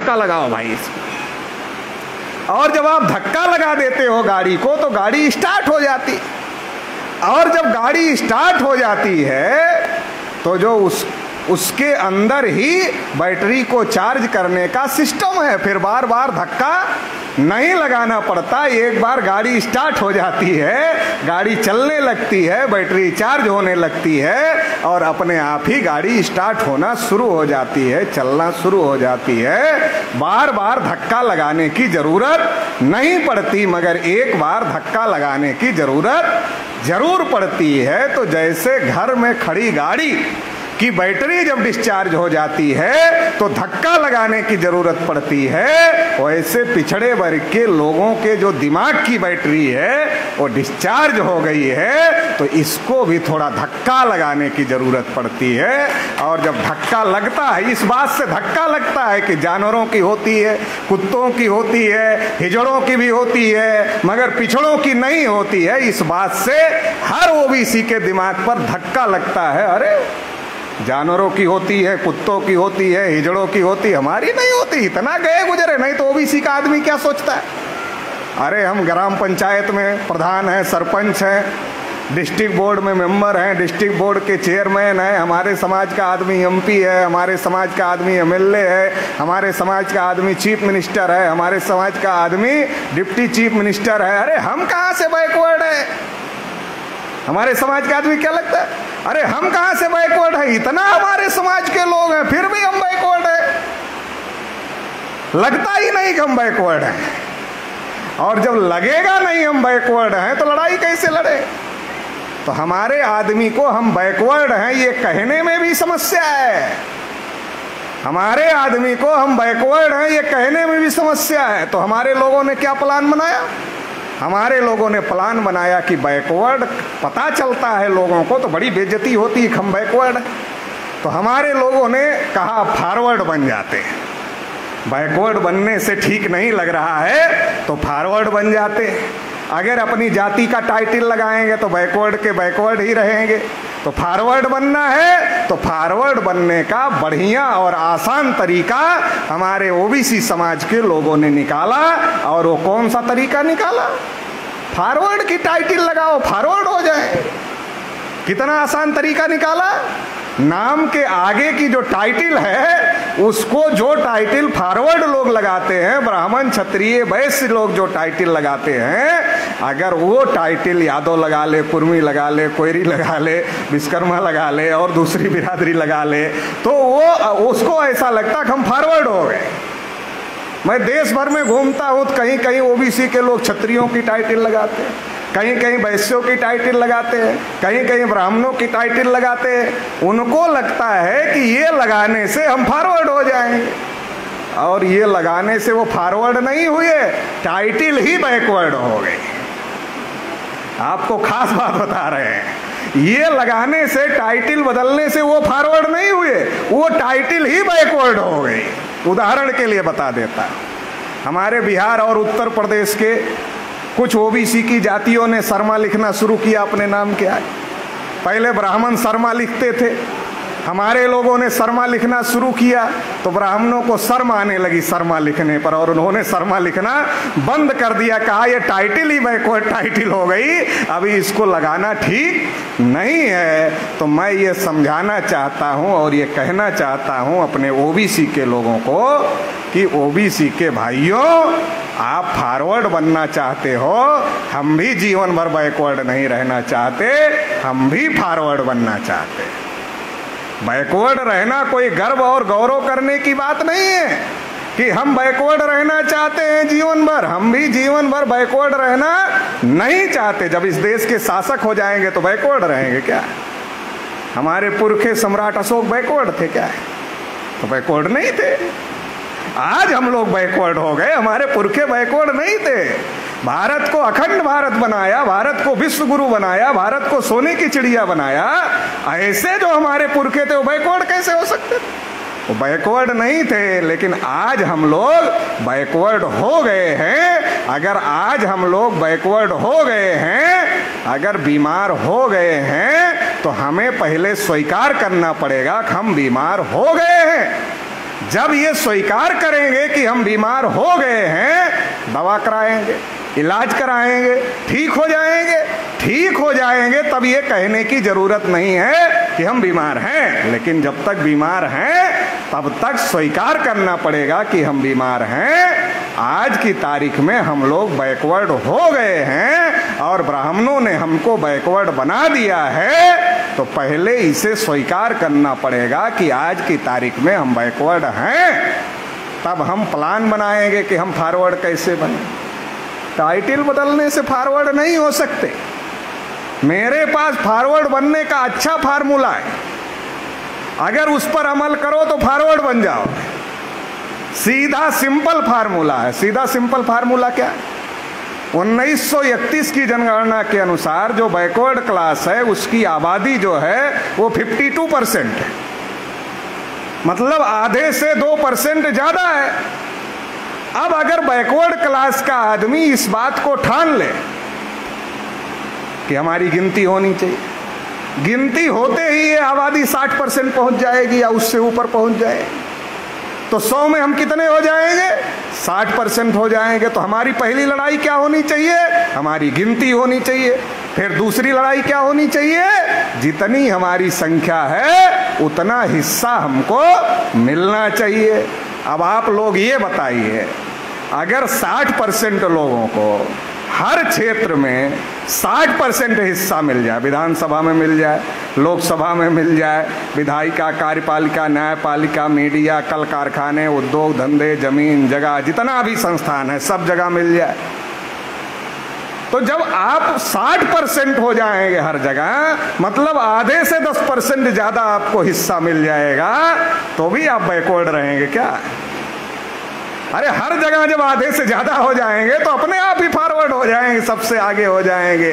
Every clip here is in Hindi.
धक्का लगाओ भाई इसको। और जब आप धक्का लगा देते हो गाड़ी को तो गाड़ी स्टार्ट हो जाती, और जब गाड़ी स्टार्ट हो जाती है तो जो उसके अंदर ही बैटरी को चार्ज करने का सिस्टम है, फिर बार बार धक्का नहीं लगाना पड़ता। एक बार गाड़ी स्टार्ट हो जाती है, गाड़ी चलने लगती है, बैटरी चार्ज होने लगती है और अपने आप ही गाड़ी स्टार्ट होना शुरू हो जाती है, चलना शुरू हो जाती है। बार बार धक्का लगाने की जरूरत नहीं पड़ती, मगर एक बार धक्का लगाने की जरूरत जरूर पड़ती है। तो जैसे घर में खड़ी गाड़ी की बैटरी जब डिस्चार्ज हो जाती है तो धक्का लगाने की जरूरत पड़ती है, वैसे पिछड़े वर्ग के लोगों के जो दिमाग की बैटरी है वो डिस्चार्ज हो गई है, तो इसको भी थोड़ा धक्का लगाने की जरूरत पड़ती है। और जब धक्का लगता है, इस बात से धक्का लगता है कि जानवरों की होती है, कुत्तों की होती है, हिजड़ों की भी होती है, मगर पिछड़ों की नहीं होती है। इस बात से हर ओबीसी के दिमाग पर धक्का लगता है, अरे जानवरों की होती है, कुत्तों की होती है, हिजड़ों की होती, हमारी नहीं होती। इतना गए गुजरे, नहीं तो ओबीसी का आदमी क्या सोचता है, अरे हम ग्राम पंचायत में प्रधान हैं, सरपंच हैं, डिस्ट्रिक्ट बोर्ड में मेंबर हैं, डिस्ट्रिक्ट बोर्ड के चेयरमैन हैं, हमारे समाज का आदमी एमपी है, हमारे समाज का आदमी एमएलए है, हमारे समाज का आदमी चीफ मिनिस्टर है, हमारे समाज का आदमी डिप्टी चीफ मिनिस्टर है। अरे हम कहाँ से बैकवर्ड है? हमारे समाज का आदमी क्या लगता है, अरे हम कहां से बैकवर्ड है? इतना हमारे समाज के लोग हैं फिर भी हम बैकवर्ड है, लगता ही नहीं कि हम बैकवर्ड हैं। और जब लगेगा नहीं हम बैकवर्ड हैं तो लड़ाई कैसे लड़े? तो हमारे आदमी को हम बैकवर्ड हैं ये कहने में भी समस्या है, हमारे आदमी को हम बैकवर्ड हैं ये कहने में भी समस्या है। तो हमारे लोगों ने क्या प्लान बनाया? हमारे लोगों ने प्लान बनाया कि बैकवर्ड पता चलता है लोगों को तो बड़ी बेइज्जती होती है, हम बैकवर्ड। तो हमारे लोगों ने कहा फॉरवर्ड बन जाते हैं, बैकवर्ड बनने से ठीक नहीं लग रहा है तो फॉरवर्ड बन जाते हैं। अगर अपनी जाति का टाइटल लगाएंगे तो बैकवर्ड के बैकवर्ड ही रहेंगे। तो फॉरवर्ड बनना है तो फॉरवर्ड बनने का बढ़िया और आसान तरीका हमारे ओबीसी समाज के लोगों ने निकाला। और वो कौन सा तरीका निकाला? फॉरवर्ड की टाइटल लगाओ, फॉरवर्ड हो जाए। कितना आसान तरीका निकाला? नाम के आगे की जो टाइटल है उसको, जो टाइटल फॉरवर्ड लोग लगाते हैं, ब्राह्मण क्षत्रिय वैश्य लोग जो टाइटल लगाते हैं, अगर वो टाइटल यादव लगा ले, कुर्मी लगा ले, कोयरी लगा ले, विश्वकर्मा लगा ले और दूसरी बिरादरी लगा ले तो वो उसको ऐसा लगता कि हम फॉरवर्ड हो गए। मैं देश भर में घूमता हूँ तो कहीं कहीं ओबीसी के लोग क्षत्रियों की टाइटल लगाते हैं, कहीं कहीं वैश्यों की टाइटल लगाते हैं, कहीं कहीं ब्राह्मणों की टाइटल लगाते हैं। उनको लगता है कि ये लगाने से हम फॉरवर्ड हो जाएंगे, और ये लगाने से वो फॉरवर्ड नहीं हुए, टाइटल ही बैकवर्ड हो गई। आपको खास बात बता रहे हैं, ये लगाने से, टाइटल बदलने से वो फॉरवर्ड नहीं हुए, वो टाइटल ही बैकवर्ड हो गई। उदाहरण के लिए बता देता, हमारे बिहार और उत्तर प्रदेश के कुछ ओबीसी की जातियों ने शर्मा लिखना शुरू किया अपने नाम के आगे। पहले ब्राह्मण शर्मा लिखते थे, हमारे लोगों ने शर्मा लिखना शुरू किया तो ब्राह्मणों को शर्म आने लगी शर्मा लिखने पर, और उन्होंने शर्मा लिखना बंद कर दिया। कहा ये टाइटल ही बैकवर्ड टाइटल हो गई, अभी इसको लगाना ठीक नहीं है। तो मैं ये समझाना चाहता हूँ और ये कहना चाहता हूँ अपने ओबीसी के लोगों को कि ओबीसी के भाइयों, आप फॉरवर्ड बनना चाहते हो, हम भी जीवन भर बैकवर्ड नहीं रहना चाहते, हम भी फॉरवर्ड बनना चाहते। बैकवर्ड रहना कोई गर्व और गौरव करने की बात नहीं है कि हम बैकवर्ड रहना चाहते हैं जीवन भर। हम भी जीवन भर बैकवर्ड रहना नहीं चाहते। जब इस देश के शासक हो जाएंगे तो बैकवर्ड रहेंगे क्या? हमारे पुरखे सम्राट अशोक बैकवर्ड थे क्या? तो बैकवर्ड नहीं थे। आज हम लोग बैकवर्ड हो गए, हमारे पुरखे बैकवर्ड नहीं थे। भारत को अखंड भारत बनाया, भारत को विश्व गुरु बनाया, भारत को सोने की चिड़िया बनाया। ऐसे जो हमारे पुरखे थे वो बैकवर्ड कैसे हो सकते थे? वो बैकवर्ड नहीं थे, लेकिन आज हम लोग बैकवर्ड हो गए हैं। अगर आज हम लोग बैकवर्ड हो गए हैं, अगर बीमार हो गए हैं, तो हमें पहले स्वीकार करना पड़ेगा कि हम बीमार हो गए हैं। जब ये स्वीकार करेंगे कि हम बीमार हो गए हैं, दवा कराएंगे, इलाज कराएंगे, ठीक हो जाएंगे। ठीक हो जाएंगे तब ये कहने की जरूरत नहीं है कि हम बीमार हैं। लेकिन जब तक बीमार हैं तब तक स्वीकार करना पड़ेगा कि हम बीमार हैं। आज की तारीख में हम लोग बैकवर्ड हो गए हैं और ब्राह्मणों ने हमको बैकवर्ड बना दिया है, तो पहले इसे स्वीकार करना पड़ेगा कि आज की तारीख में हम बैकवर्ड हैं। तब हम प्लान बनाएंगे कि हम फॉरवर्ड कैसे बने। टाइटल बदलने से फॉरवर्ड नहीं हो सकते। मेरे पास फॉरवर्ड बनने का अच्छा फार्मूला है, अगर उस पर अमल करो तो फॉरवर्ड बन जाओ। सीधा सिंपल फार्मूला है। सीधा सिंपल फार्मूला क्या है? 1931 की जनगणना के अनुसार जो बैकवर्ड क्लास है उसकी आबादी जो है वो 52% है, मतलब आधे से 2% ज्यादा है। अब अगर बैकवर्ड क्लास का आदमी इस बात को ठान ले कि हमारी गिनती होनी चाहिए, गिनती होते ही ये आबादी 60% पहुंच जाएगी या उससे ऊपर पहुंच जाएगी, तो 100 में हम कितने हो जाएंगे? 60% हो जाएंगे। तो हमारी पहली लड़ाई क्या होनी चाहिए? हमारी गिनती होनी चाहिए। फिर दूसरी लड़ाई क्या होनी चाहिए? जितनी हमारी संख्या है उतना हिस्सा हमको मिलना चाहिए। अब आप लोग ये बताइए, अगर 60% लोगों को हर क्षेत्र में 60% हिस्सा मिल जाए, विधानसभा में मिल जाए, लोकसभा में मिल जाए, विधायिका, कार्यपालिका, न्यायपालिका, मीडिया, कल कारखाने, उद्योग धंधे, जमीन जगह, जितना भी संस्थान है सब जगह मिल जाए, तो जब आप 60% हो जाएंगे हर जगह, मतलब आधे से 10% ज्यादा आपको हिस्सा मिल जाएगा, तो भी आप बैकवर्ड रहेंगे क्या? अरे हर जगह जब आधे से ज्यादा हो जाएंगे तो अपने आप ही फॉरवर्ड हो जाएंगे, सबसे आगे हो जाएंगे।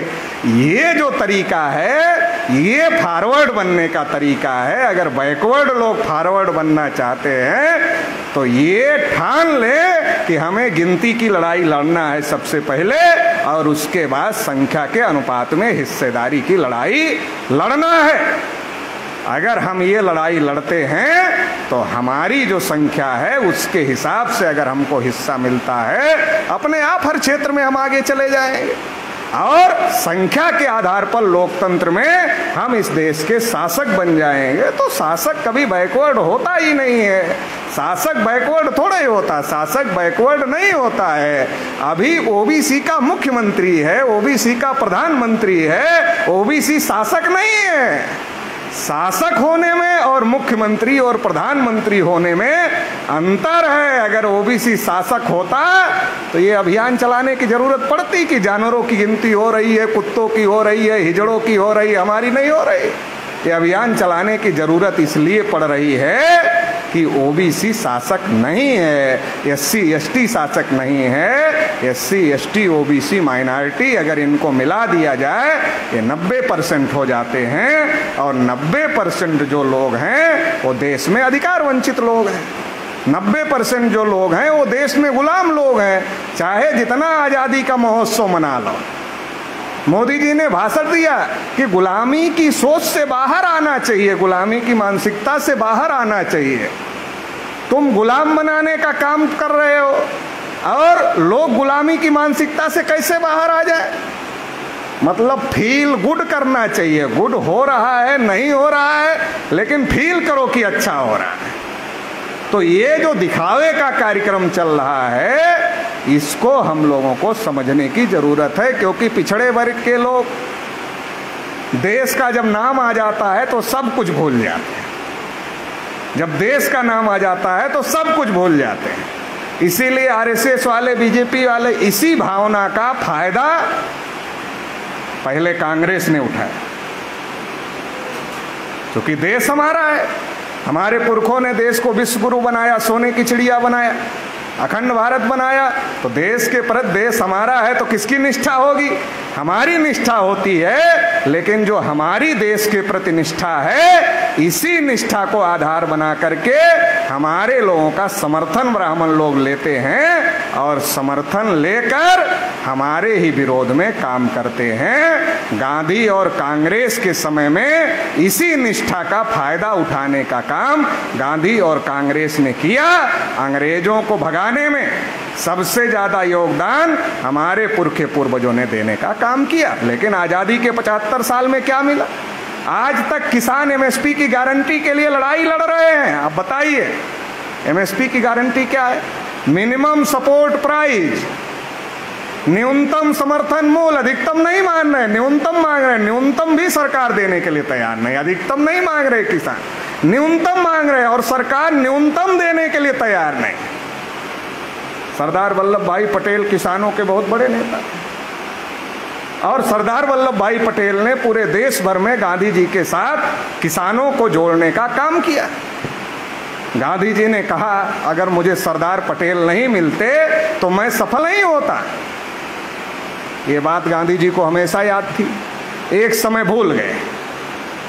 ये जो तरीका है ये फॉरवर्ड बनने का तरीका है। अगर बैकवर्ड लोग फॉरवर्ड बनना चाहते हैं तो ये ठान ले कि हमें गिनती की लड़ाई लड़ना है सबसे पहले, और उसके बाद संख्या के अनुपात में हिस्सेदारी की लड़ाई लड़ना है। अगर हम ये लड़ाई लड़ते हैं तो हमारी जो संख्या है उसके हिसाब से अगर हमको हिस्सा मिलता है, अपने आप हर क्षेत्र में हम आगे चले जाएंगे। और संख्या के आधार पर लोकतंत्र में हम इस देश के शासक बन जाएंगे। तो शासक कभी बैकवर्ड होता ही नहीं है। शासक बैकवर्ड थोड़ा ही होता, शासक बैकवर्ड नहीं होता है। अभी ओबीसी का मुख्यमंत्री है, ओबीसी का प्रधानमंत्री है, ओबीसी शासक नहीं है। शासक होने में और मुख्यमंत्री और प्रधानमंत्री होने में अंतर है। अगर ओबीसी शासक होता तो ये अभियान चलाने की जरूरत पड़ती कि जानवरों की गिनती हो रही है, कुत्तों की हो रही है, हिजड़ों की हो रही है, हमारी नहीं हो रही। ये अभियान चलाने की जरूरत इसलिए पड़ रही है कि ओबीसी शासक नहीं है, एससी एसटी शासक नहीं है। एससी एसटी ओबीसी माइनॉरिटी अगर इनको मिला दिया जाए ये 90% हो जाते हैं, और 90% जो लोग हैं वो देश में अधिकार वंचित लोग हैं। 90% जो लोग हैं वो देश में गुलाम लोग हैं। चाहे जितना आजादी का महोत्सव मना लो, मोदी जी ने भाषण दिया कि गुलामी की सोच से बाहर आना चाहिए, गुलामी की मानसिकता से बाहर आना चाहिए। तुम गुलाम बनाने का काम कर रहे हो, और लोग गुलामी की मानसिकता से कैसे बाहर आ जाए? मतलब फील गुड करना चाहिए। गुड हो रहा है नहीं हो रहा है, लेकिन फील करो कि अच्छा हो रहा है। तो ये जो दिखावे का कार्यक्रम चल रहा है इसको हम लोगों को समझने की जरूरत है, क्योंकि पिछड़े वर्ग के लोग देश का जब नाम आ जाता है तो सब कुछ भूल जाते हैं। जब देश का नाम आ जाता है तो सब कुछ भूल जाते हैं। इसीलिए आरएसएस वाले, बीजेपी वाले इसी भावना का फायदा पहले कांग्रेस ने उठाया, क्योंकि देश हमारा है। हमारे पुरखों ने देश को विश्व गुरु बनाया, सोने की चिड़िया बनाया, अखंड भारत बनाया। तो देश के प्रति, देश हमारा है तो किसकी निष्ठा होगी? हमारी निष्ठा होती है। लेकिन जो हमारी देश के प्रति निष्ठा है, इसी निष्ठा को आधार बना करके हमारे लोगों का समर्थन ब्राह्मण लोग लेते हैं। और समर्थन लेकर हमारे ही विरोध में काम करते हैं। गांधी और कांग्रेस के समय में इसी निष्ठा का फायदा उठाने का काम गांधी और कांग्रेस ने किया। अंग्रेजों को भगाने में सबसे ज्यादा योगदान हमारे पुरखे पूर्वजों ने देने का काम किया। लेकिन आजादी के 75 साल में क्या मिला? आज तक किसान एमएसपी की गारंटी के लिए लड़ाई लड़ रहे हैं। आप बताइए, एमएसपी की गारंटी क्या है? मिनिमम सपोर्ट प्राइस, न्यूनतम समर्थन मूल्य। अधिकतम नहीं मांग रहे, न्यूनतम मांग रहे। न्यूनतम भी सरकार देने के लिए तैयार नहीं, अधिकतम नहीं मांग रहे किसान, न्यूनतम मांग रहे, और सरकार न्यूनतम देने के लिए तैयार नहीं। सरदार वल्लभ भाई पटेल किसानों के बहुत बड़े नेता, और सरदार वल्लभ भाई पटेल ने पूरे देश भर में गांधी जी के साथ किसानों को जोड़ने का काम किया। गांधी जी ने कहा, अगर मुझे सरदार पटेल नहीं मिलते तो मैं सफल नहीं होता। ये बात गांधी जी को हमेशा याद थी। एक समय भूल गए।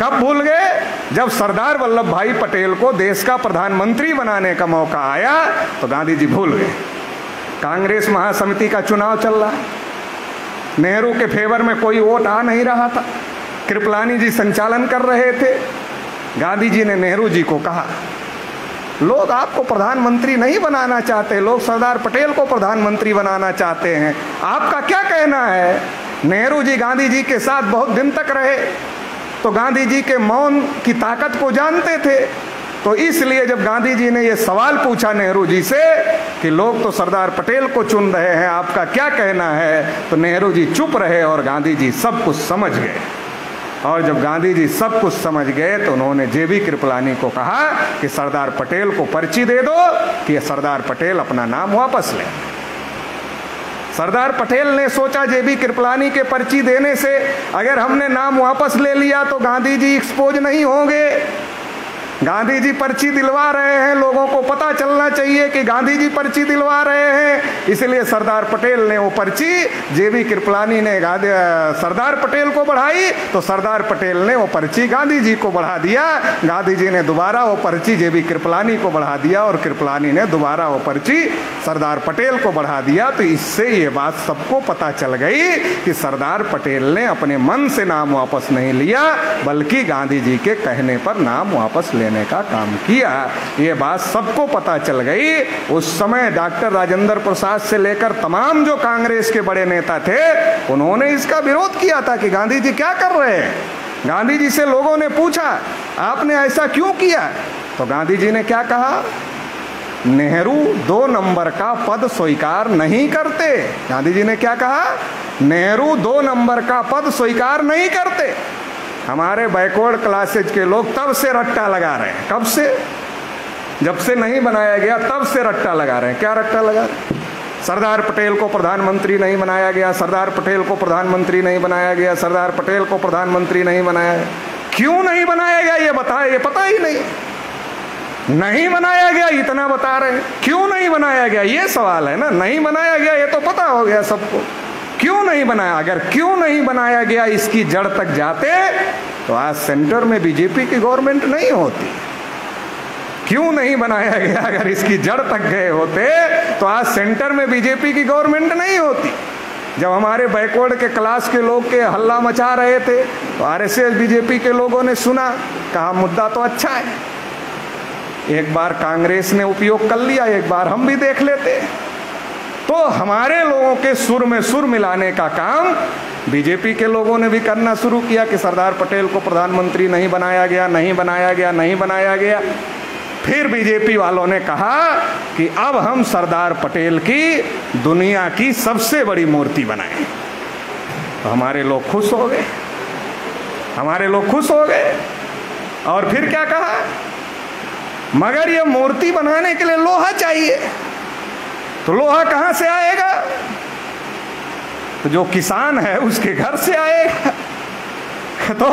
कब भूल गए? जब सरदार वल्लभ भाई पटेल को देश का प्रधानमंत्री बनाने का मौका आया तो गांधी जी भूल गए। कांग्रेस महासमिति का चुनाव चल रहा, नेहरू के फेवर में कोई वोट आ नहीं रहा था, कृपलानी जी संचालन कर रहे थे। गांधी जी ने नेहरू जी को कहा, लोग आपको प्रधानमंत्री नहीं बनाना चाहते, लोग सरदार पटेल को प्रधानमंत्री बनाना चाहते हैं, आपका क्या कहना है? नेहरू जी गांधी जी के साथ बहुत दिन तक रहे, तो गांधी जी के मौन की ताकत को जानते थे। तो इसलिए जब गांधी जी ने यह सवाल पूछा नेहरू जी से कि लोग तो सरदार पटेल को चुन रहे हैं, आपका क्या कहना है, तो नेहरू जी चुप रहे और गांधी जी सब कुछ समझ गए। और जब गांधी जी सब कुछ समझ गए तो उन्होंने जेबी कृपलानी को कहा कि सरदार पटेल को पर्ची दे दो कि सरदार पटेल अपना नाम वापस ले। सरदार पटेल ने सोचा जेबी कृपलानी के पर्ची देने से अगर हमने नाम वापस ले लिया तो गांधी जी एक्सपोज नहीं होंगे। गांधी जी पर्ची दिलवा रहे हैं, लोगों को पता चलना चाहिए कि गांधी जी पर्ची दिलवा रहे हैं। इसलिए सरदार पटेल ने वो पर्ची, जेबी कृपलानी ने सरदार पटेल को बढ़ाई तो सरदार पटेल ने वो पर्ची गांधी जी को बढ़ा दिया। गांधी जी ने दोबारा वो पर्ची जेबी कृपलानी को बढ़ा दिया और कृपलानी ने दोबारा वो पर्ची सरदार पटेल को बढ़ा दिया। तो इससे ये बात सबको पता चल गई कि सरदार पटेल ने अपने मन से नाम वापस नहीं लिया, बल्कि गांधी जी के कहने पर नाम वापस लेने का काम किया। ये बात सबको पता चल गई। उस समय डॉक्टर राजेंद्र प्रसाद से लेकर तमाम जो कांग्रेस के बड़े नेता थे, उन्होंने इसका विरोध किया था कि गांधी जी क्या कर रहे हैं। गांधी जी से लोगों ने पूछा, आपने ऐसा क्यों किया? तो गांधी जी ने क्या कहा? नेहरू 2 नंबर का पद स्वीकार नहीं करते। गांधी जी ने क्या कहा? नेहरू 2 नंबर का पद स्वीकार नहीं करते। हमारे बैकवर्ड क्लासेज के लोग तब से रट्टा लगा रहे हैं। कब से? जब से नहीं बनाया गया तब से रट्टा लगा रहे हैं। क्या रट्टा लगा रहे हैं? सरदार पटेल को प्रधानमंत्री नहीं बनाया गया, सरदार पटेल को प्रधानमंत्री नहीं बनाया गया, सरदार पटेल को प्रधानमंत्री नहीं बनाया गया। क्यों नहीं बनाया गया ये बताए, ये पता ही नहीं बनाया गया, इतना बता रहे हैं। क्यों नहीं बनाया गया ये सवाल है ना। नहीं बनाया गया ये तो पता हो गया सबको, क्यों नहीं बनाया। अगर क्यों नहीं बनाया गया इसकी जड़ तक जाते तो आज सेंटर में बीजेपी की गवर्नमेंट नहीं होती। क्यों नहीं बनाया गया, अगर इसकी जड़ तक गए होते तो आज सेंटर में बीजेपी की गवर्नमेंट नहीं होती। जब हमारे बैकवर्ड के क्लास के लोग के हल्ला मचा रहे थे तो आरएसएस बीजेपी के लोगों ने सुना, कहा मुद्दा तो अच्छा है, एक बार कांग्रेस ने उपयोग कर लिया, एक बार हम भी देख लेते। तो हमारे लोगों के सुर में सुर मिलाने का काम बीजेपी के लोगों ने भी करना शुरू किया कि सरदार पटेल को प्रधानमंत्री नहीं बनाया गया, नहीं बनाया गया, नहीं बनाया गया। फिर बीजेपी वालों ने कहा कि अब हम सरदार पटेल की दुनिया की सबसे बड़ी मूर्ति बनाएं। तो हमारे लोग खुश हो गए, हमारे लोग खुश हो गए। और फिर क्या कहा? मगर ये मूर्ति बनाने के लिए लोहा चाहिए। तो लोहा कहां से आएगा? तो जो किसान है उसके घर से आएगा। तो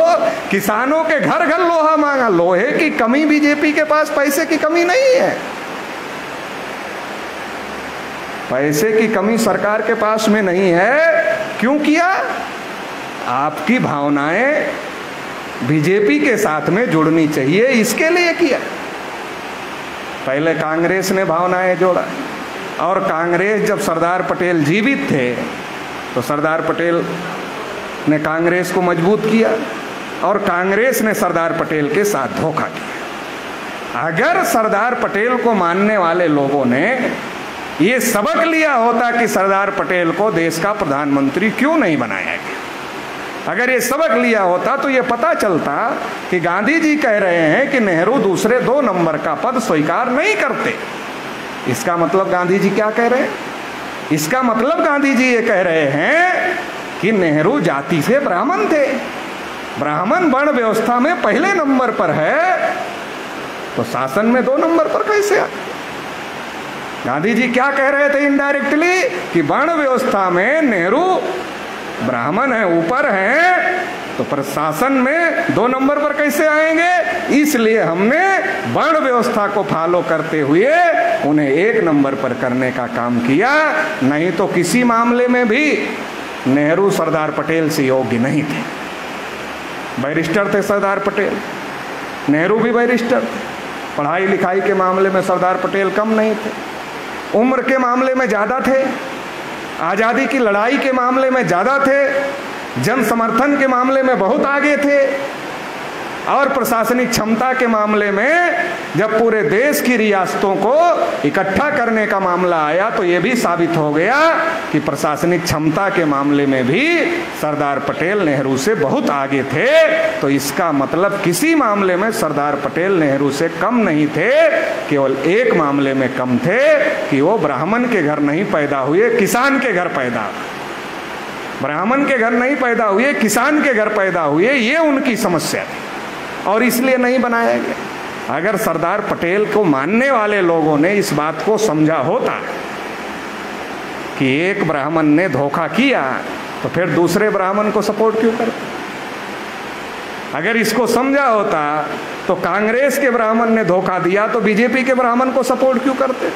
किसानों के घर घर लोहा मांगा। लोहे की कमी बीजेपी के पास, पैसे की कमी नहीं है। पैसे की कमी सरकार के पास में नहीं है। क्यों किया? आपकी भावनाएं बीजेपी के साथ में जुड़नी चाहिए, इसके लिए किया। पहले कांग्रेस ने भावनाएं जोड़ा, और कांग्रेस जब सरदार पटेल जीवित थे तो सरदार पटेल ने कांग्रेस को मजबूत किया और कांग्रेस ने सरदार पटेल के साथ धोखा किया। अगर सरदार पटेल को मानने वाले लोगों ने ये सबक लिया होता कि सरदार पटेल को देश का प्रधानमंत्री क्यों नहीं बनाया गया, अगर ये सबक लिया होता तो ये पता चलता कि गांधी जी कह रहे हैं कि नेहरू दूसरे 2 नंबर का पद स्वीकार नहीं करते। इसका मतलब गांधी जी क्या कह रहे हैं? इसका मतलब गांधी जी ये कह रहे हैं कि नेहरू जाति से ब्राह्मण थे, ब्राह्मण वर्ण व्यवस्था में पहले नंबर पर है तो शासन में 2 नंबर पर कैसे आ? गांधी जी क्या कह रहे थे इनडायरेक्टली कि वर्ण व्यवस्था में नेहरू ब्राह्मण है, ऊपर है, तो प्रशासन में 2 नंबर पर कैसे आएंगे? इसलिए हमने वर्ण व्यवस्था को फॉलो करते हुए उन्हें 1 नंबर पर करने का काम किया। नहीं तो किसी मामले में भी नेहरू सरदार पटेल से योग्य नहीं थे। बैरिस्टर थे सरदार पटेल, नेहरू भी बैरिस्टर थे। पढ़ाई लिखाई के मामले में सरदार पटेल कम नहीं थे, उम्र के मामले में ज़्यादा थे, आज़ादी की लड़ाई के मामले में ज़्यादा थे, जन समर्थन के मामले में बहुत आगे थे, और प्रशासनिक क्षमता के मामले में जब पूरे देश की रियासतों को इकट्ठा करने का मामला आया तो ये भी साबित हो गया कि प्रशासनिक क्षमता के मामले में भी सरदार पटेल नेहरू से बहुत आगे थे। तो इसका मतलब किसी मामले में सरदार पटेल नेहरू से कम नहीं थे, केवल एक मामले में कम थे कि वो ब्राह्मण के घर नहीं पैदा हुए, किसान के घर पैदा, ब्राह्मण के घर नहीं पैदा हुए, किसान के घर पैदा हुए, ये उनकी समस्या थी और इसलिए नहीं बनाया गया। अगर सरदार पटेल को मानने वाले लोगों ने इस बात को समझा होता कि एक ब्राह्मण ने धोखा किया तो फिर दूसरे ब्राह्मण को सपोर्ट क्यों करते? अगर इसको समझा होता तो कांग्रेस के ब्राह्मण ने धोखा दिया तो बीजेपी के ब्राह्मण को सपोर्ट क्यों करते?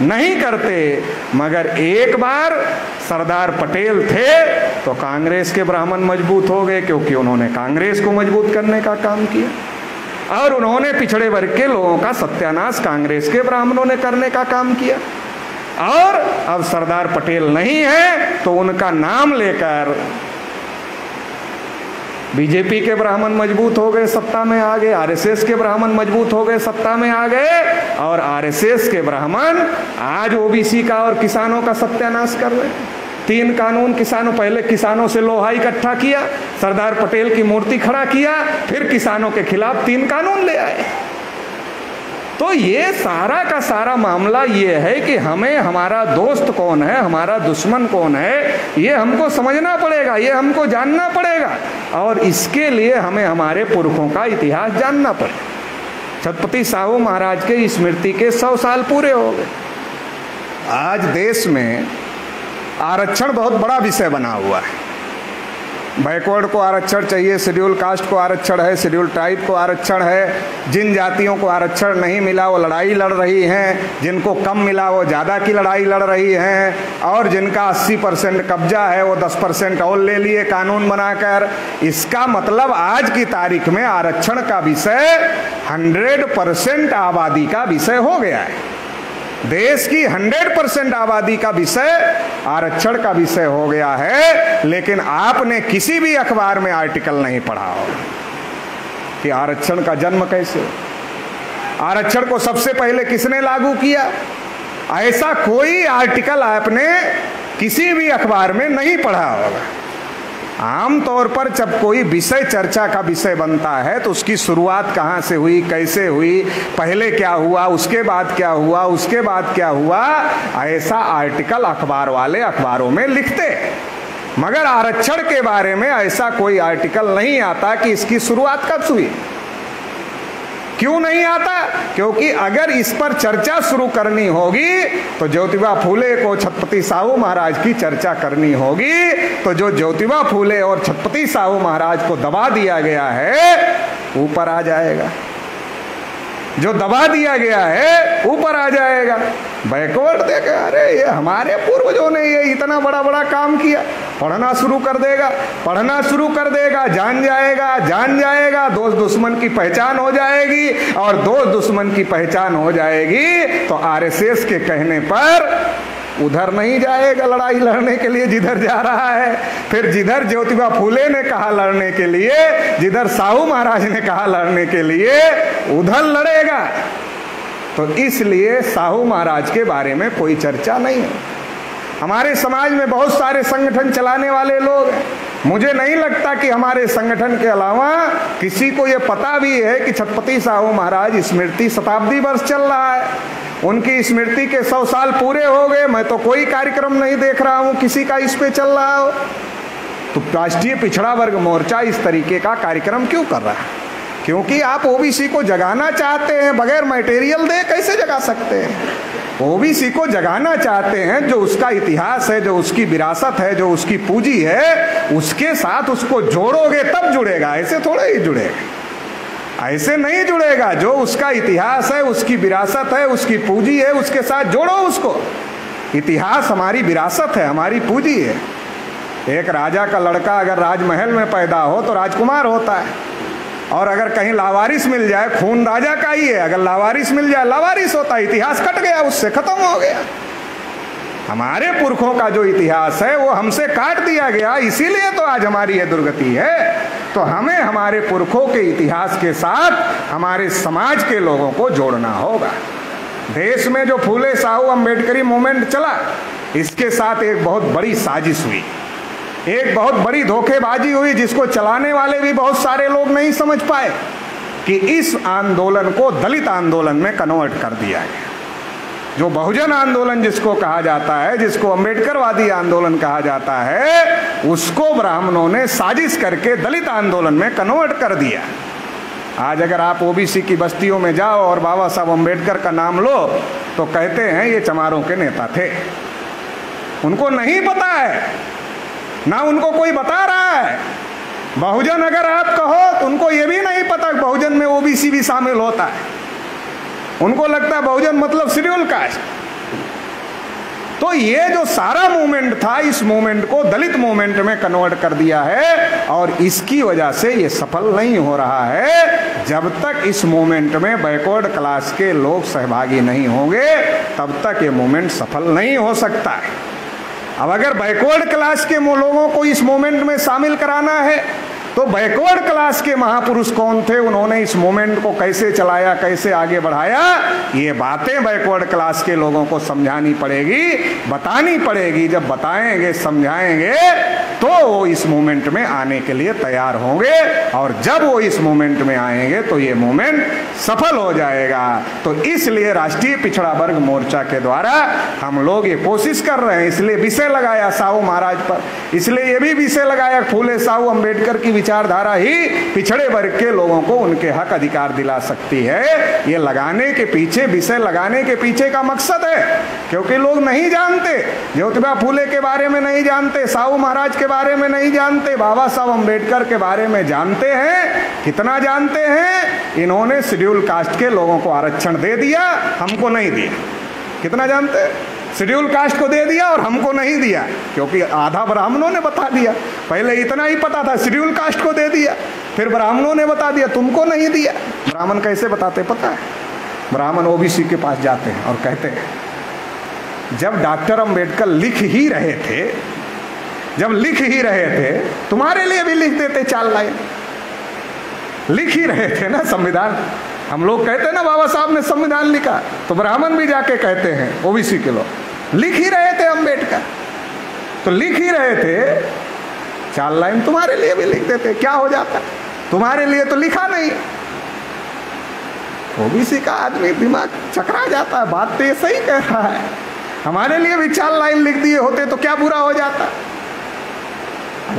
नहीं करते। मगर एक बार सरदार पटेल थे तो कांग्रेस के ब्राह्मण मजबूत हो गए, क्योंकि उन्होंने कांग्रेस को मजबूत करने का काम किया और उन्होंने पिछड़े वर्ग के लोगों का सत्यानाश कांग्रेस के ब्राह्मणों ने करने का काम किया। और अब सरदार पटेल नहीं है तो उनका नाम लेकर बीजेपी के ब्राह्मण मजबूत हो गए, सत्ता में आ गए, आरएसएस के ब्राह्मण मजबूत हो गए, सत्ता में आ गए, और आरएसएस के ब्राह्मण आज ओबीसी का और किसानों का सत्यानाश कर रहे हैं। 3 कानून किसानों, पहले किसानों से लोहा इकट्ठा किया, सरदार पटेल की मूर्ति खड़ा किया, फिर किसानों के खिलाफ 3 कानून ले आए। तो ये सारा का सारा मामला ये है कि हमें हमारा दोस्त कौन है, हमारा दुश्मन कौन है, ये हमको समझना पड़ेगा, ये हमको जानना पड़ेगा, और इसके लिए हमें हमारे पुरखों का इतिहास जानना पड़ेगा। छत्रपति साहू महाराज के स्मृति के 100 साल पूरे हो गए। आज देश में आरक्षण बहुत बड़ा विषय बना हुआ है। बैकवर्ड को आरक्षण चाहिए, शेड्यूल कास्ट को आरक्षण है, शेड्यूल ट्राइब को आरक्षण है, जिन जातियों को आरक्षण नहीं मिला वो लड़ाई लड़ रही हैं, जिनको कम मिला वो ज़्यादा की लड़ाई लड़ रही हैं, और जिनका 80% कब्जा है वो 10% और ले लिए कानून बनाकर। इसका मतलब आज की तारीख में आरक्षण का विषय 100% आबादी का विषय हो गया है। देश की 100% आबादी का विषय आरक्षण का विषय हो गया है। लेकिन आपने किसी भी अखबार में आर्टिकल नहीं पढ़ा होगा कि आरक्षण का जन्म कैसे, आरक्षण को सबसे पहले किसने लागू किया। ऐसा कोई आर्टिकल आपने किसी भी अखबार में नहीं पढ़ा होगा। आमतौर पर जब कोई विषय चर्चा का विषय बनता है तो उसकी शुरुआत कहाँ से हुई, कैसे हुई, पहले क्या हुआ, उसके बाद क्या हुआ, उसके बाद क्या हुआ, ऐसा आर्टिकल अखबार वाले अखबारों में लिखते। मगर आरक्षण के बारे में ऐसा कोई आर्टिकल नहीं आता कि इसकी शुरुआत कब हुई। क्यों नहीं आता? क्योंकि अगर इस पर चर्चा शुरू करनी होगी तो ज्योतिबा फूले को छत्रपति साहू महाराज की चर्चा करनी होगी। तो जो ज्योतिबा फूले और छत्रपति साहू महाराज को दबा दिया गया है ऊपर आ जाएगा, जो दबा दिया गया है ऊपर आ जाएगा। बैकवर्ड देखे, अरे ये हमारे पूर्वजों ने ये इतना बड़ा बड़ा काम किया, पढ़ना शुरू कर देगा, पढ़ना शुरू कर देगा, जान जाएगा, दोस्त दुश्मन की पहचान हो जाएगी, और दोस्त दुश्मन की पहचान हो जाएगी तो आरएसएस के कहने पर उधर नहीं जाएगा लड़ाई लड़ने के लिए जिधर जा रहा है। फिर जिधर ज्योतिबा फूले ने कहा लड़ने के लिए, जिधर साहू महाराज ने कहा लड़ने के लिए, उधर लड़ेगा। तो इसलिए साहू महाराज के बारे में कोई चर्चा नहीं है। हमारे समाज में बहुत सारे संगठन चलाने वाले लोग हैं। मुझे नहीं लगता कि हमारे संगठन के अलावा किसी को ये पता भी है कि छत्रपति साहू महाराज स्मृति शताब्दी वर्ष चल रहा है, उनकी स्मृति के 100 साल पूरे हो गए। मैं तो कोई कार्यक्रम नहीं देख रहा हूं किसी का इस पे चल रहा हो। तो राष्ट्रीय पिछड़ा वर्ग मोर्चा इस तरीके का कार्यक्रम क्यों कर रहा है? क्योंकि आप ओबीसी को जगाना चाहते हैं। बगैर मटेरियल दे कैसे जगा सकते हैं? ओबीसी को जगाना चाहते हैं। जो उसका इतिहास है, जो उसकी विरासत है, जो उसकी पूंजी है, उसके साथ उसको जोड़ोगे तब जुड़ेगा। ऐसे थोड़े ही जुड़ेगा, ऐसे नहीं जुड़ेगा। जो उसका इतिहास है, उसकी विरासत है, उसकी पूंजी है, उसके साथ जोड़ो उसको। इतिहास हमारी विरासत है, हमारी पूंजी है। एक राजा का लड़का अगर राजमहल में पैदा हो तो राजकुमार होता है, और अगर कहीं लावारिस मिल जाए, खून राजा का ही है, अगर लावारिस मिल जाए लावारिस होता है। इतिहास कट गया, उससे खत्म हो गया। हमारे पुरखों का जो इतिहास है वो हमसे काट दिया गया, इसीलिए तो आज हमारी ये दुर्गति है। तो हमें हमारे पुरखों के इतिहास के साथ हमारे समाज के लोगों को जोड़ना होगा। देश में जो फूले साहू अम्बेडकरी मूवमेंट चला, इसके साथ एक बहुत बड़ी साजिश हुई, एक बहुत बड़ी धोखेबाजी हुई, जिसको चलाने वाले भी बहुत सारे लोग नहीं समझ पाए कि इस आंदोलन को दलित आंदोलन में कन्वर्ट कर दिया गया। जो बहुजन आंदोलन जिसको कहा जाता है, जिसको अम्बेडकरवादी आंदोलन कहा जाता है, उसको ब्राह्मणों ने साजिश करके दलित आंदोलन में कन्वर्ट कर दिया। आज अगर आप ओबीसी की बस्तियों में जाओ और बाबा साहब अम्बेडकर का नाम लो तो कहते हैं ये चमारों के नेता थे। उनको नहीं पता है, ना उनको कोई बता रहा है। बहुजन अगर आप कहो तो उनको ये भी नहीं पता बहुजन में ओबीसी भी शामिल होता है। उनको लगता है बहुजन मतलब शेड्यूल कास्ट। तो ये जो सारा मूवमेंट था, इस मूवमेंट को दलित मूवमेंट में कन्वर्ट कर दिया है, और इसकी वजह से ये सफल नहीं हो रहा है। जब तक इस मूवमेंट में बैकवर्ड क्लास के लोग सहभागी नहीं होंगे, तब तक ये मूवमेंट सफल नहीं हो सकता है। अब अगर बैकवर्ड क्लास के लोगों को इस मूवमेंट में शामिल कराना है, तो बैकवर्ड क्लास के महापुरुष कौन थे, उन्होंने इस मूवमेंट को कैसे चलाया, कैसे आगे बढ़ाया, ये बातें बैकवर्ड क्लास के लोगों को समझानी पड़ेगी, बतानी पड़ेगी। जब बताएंगे, समझाएंगे, तो वो इस मूवमेंट में आने के लिए तैयार होंगे, और जब वो इस मूवमेंट में आएंगे तो ये मूवमेंट सफल हो जाएगा। तो इसलिए राष्ट्रीय पिछड़ा वर्ग मोर्चा के द्वारा हम लोग ये कोशिश कर रहे हैं। इसलिए विषय लगाया साहू महाराज पर, इसलिए ये भी विषय लगाया फूले साहू अम्बेडकर की विचारधारा ही पिछड़े वर्ग के लोगों को उनके हक अधिकार दिला सकती है। ये लगाने के पीछे, विषय लगाने के पीछे का मकसद है, क्योंकि लोग नहीं जानते, ज्योतिबा फूले के बारे में नहीं जानते, साहू महाराज के बारे में नहीं जानते, बाबा साहब अम्बेडकर के बारे में जानते हैं। कितना जानते हैं? इन्होंने शेड्यूल कास्ट के लोगों को आरक्षण दे दिया, हमको नहीं दिया। कितना जानते हैं? शेड्यूल कास्ट को दे दिया और हमको नहीं दिया, क्योंकि आधा ब्राह्मणों ने बता दिया। पहले इतना ही पता था, शेड्यूल कास्ट को दे दिया, फिर ब्राह्मणों ने बता दिया तुमको नहीं दिया। ब्राह्मण कैसे बताते पता है? ब्राह्मण ओबीसी के पास जाते हैं और कहते हैं, जब डॉक्टर अम्बेडकर लिख ही रहे थे, जब लिख ही रहे थे, तुम्हारे लिए भी लिख देते 4 लाइन। लिख ही रहे थे ना संविधान। हम लोग कहते हैं ना बाबा साहब ने संविधान लिखा, तो ब्राह्मण भी जाके कहते हैं, ओबीसी के लोग लिख ही रहे थे अम्बेडकर, तो लिख ही रहे थे 4 लाइन तुम्हारे लिए भी लिख देते, क्या हो जाता? तुम्हारे लिए तो लिखा नहीं। ओबीसी का आदमी दिमाग चकरा जाता है, बात तो ये सही कह रहा है, हमारे लिए भी 4 लाइन लिख दिए होते तो क्या बुरा हो जाता?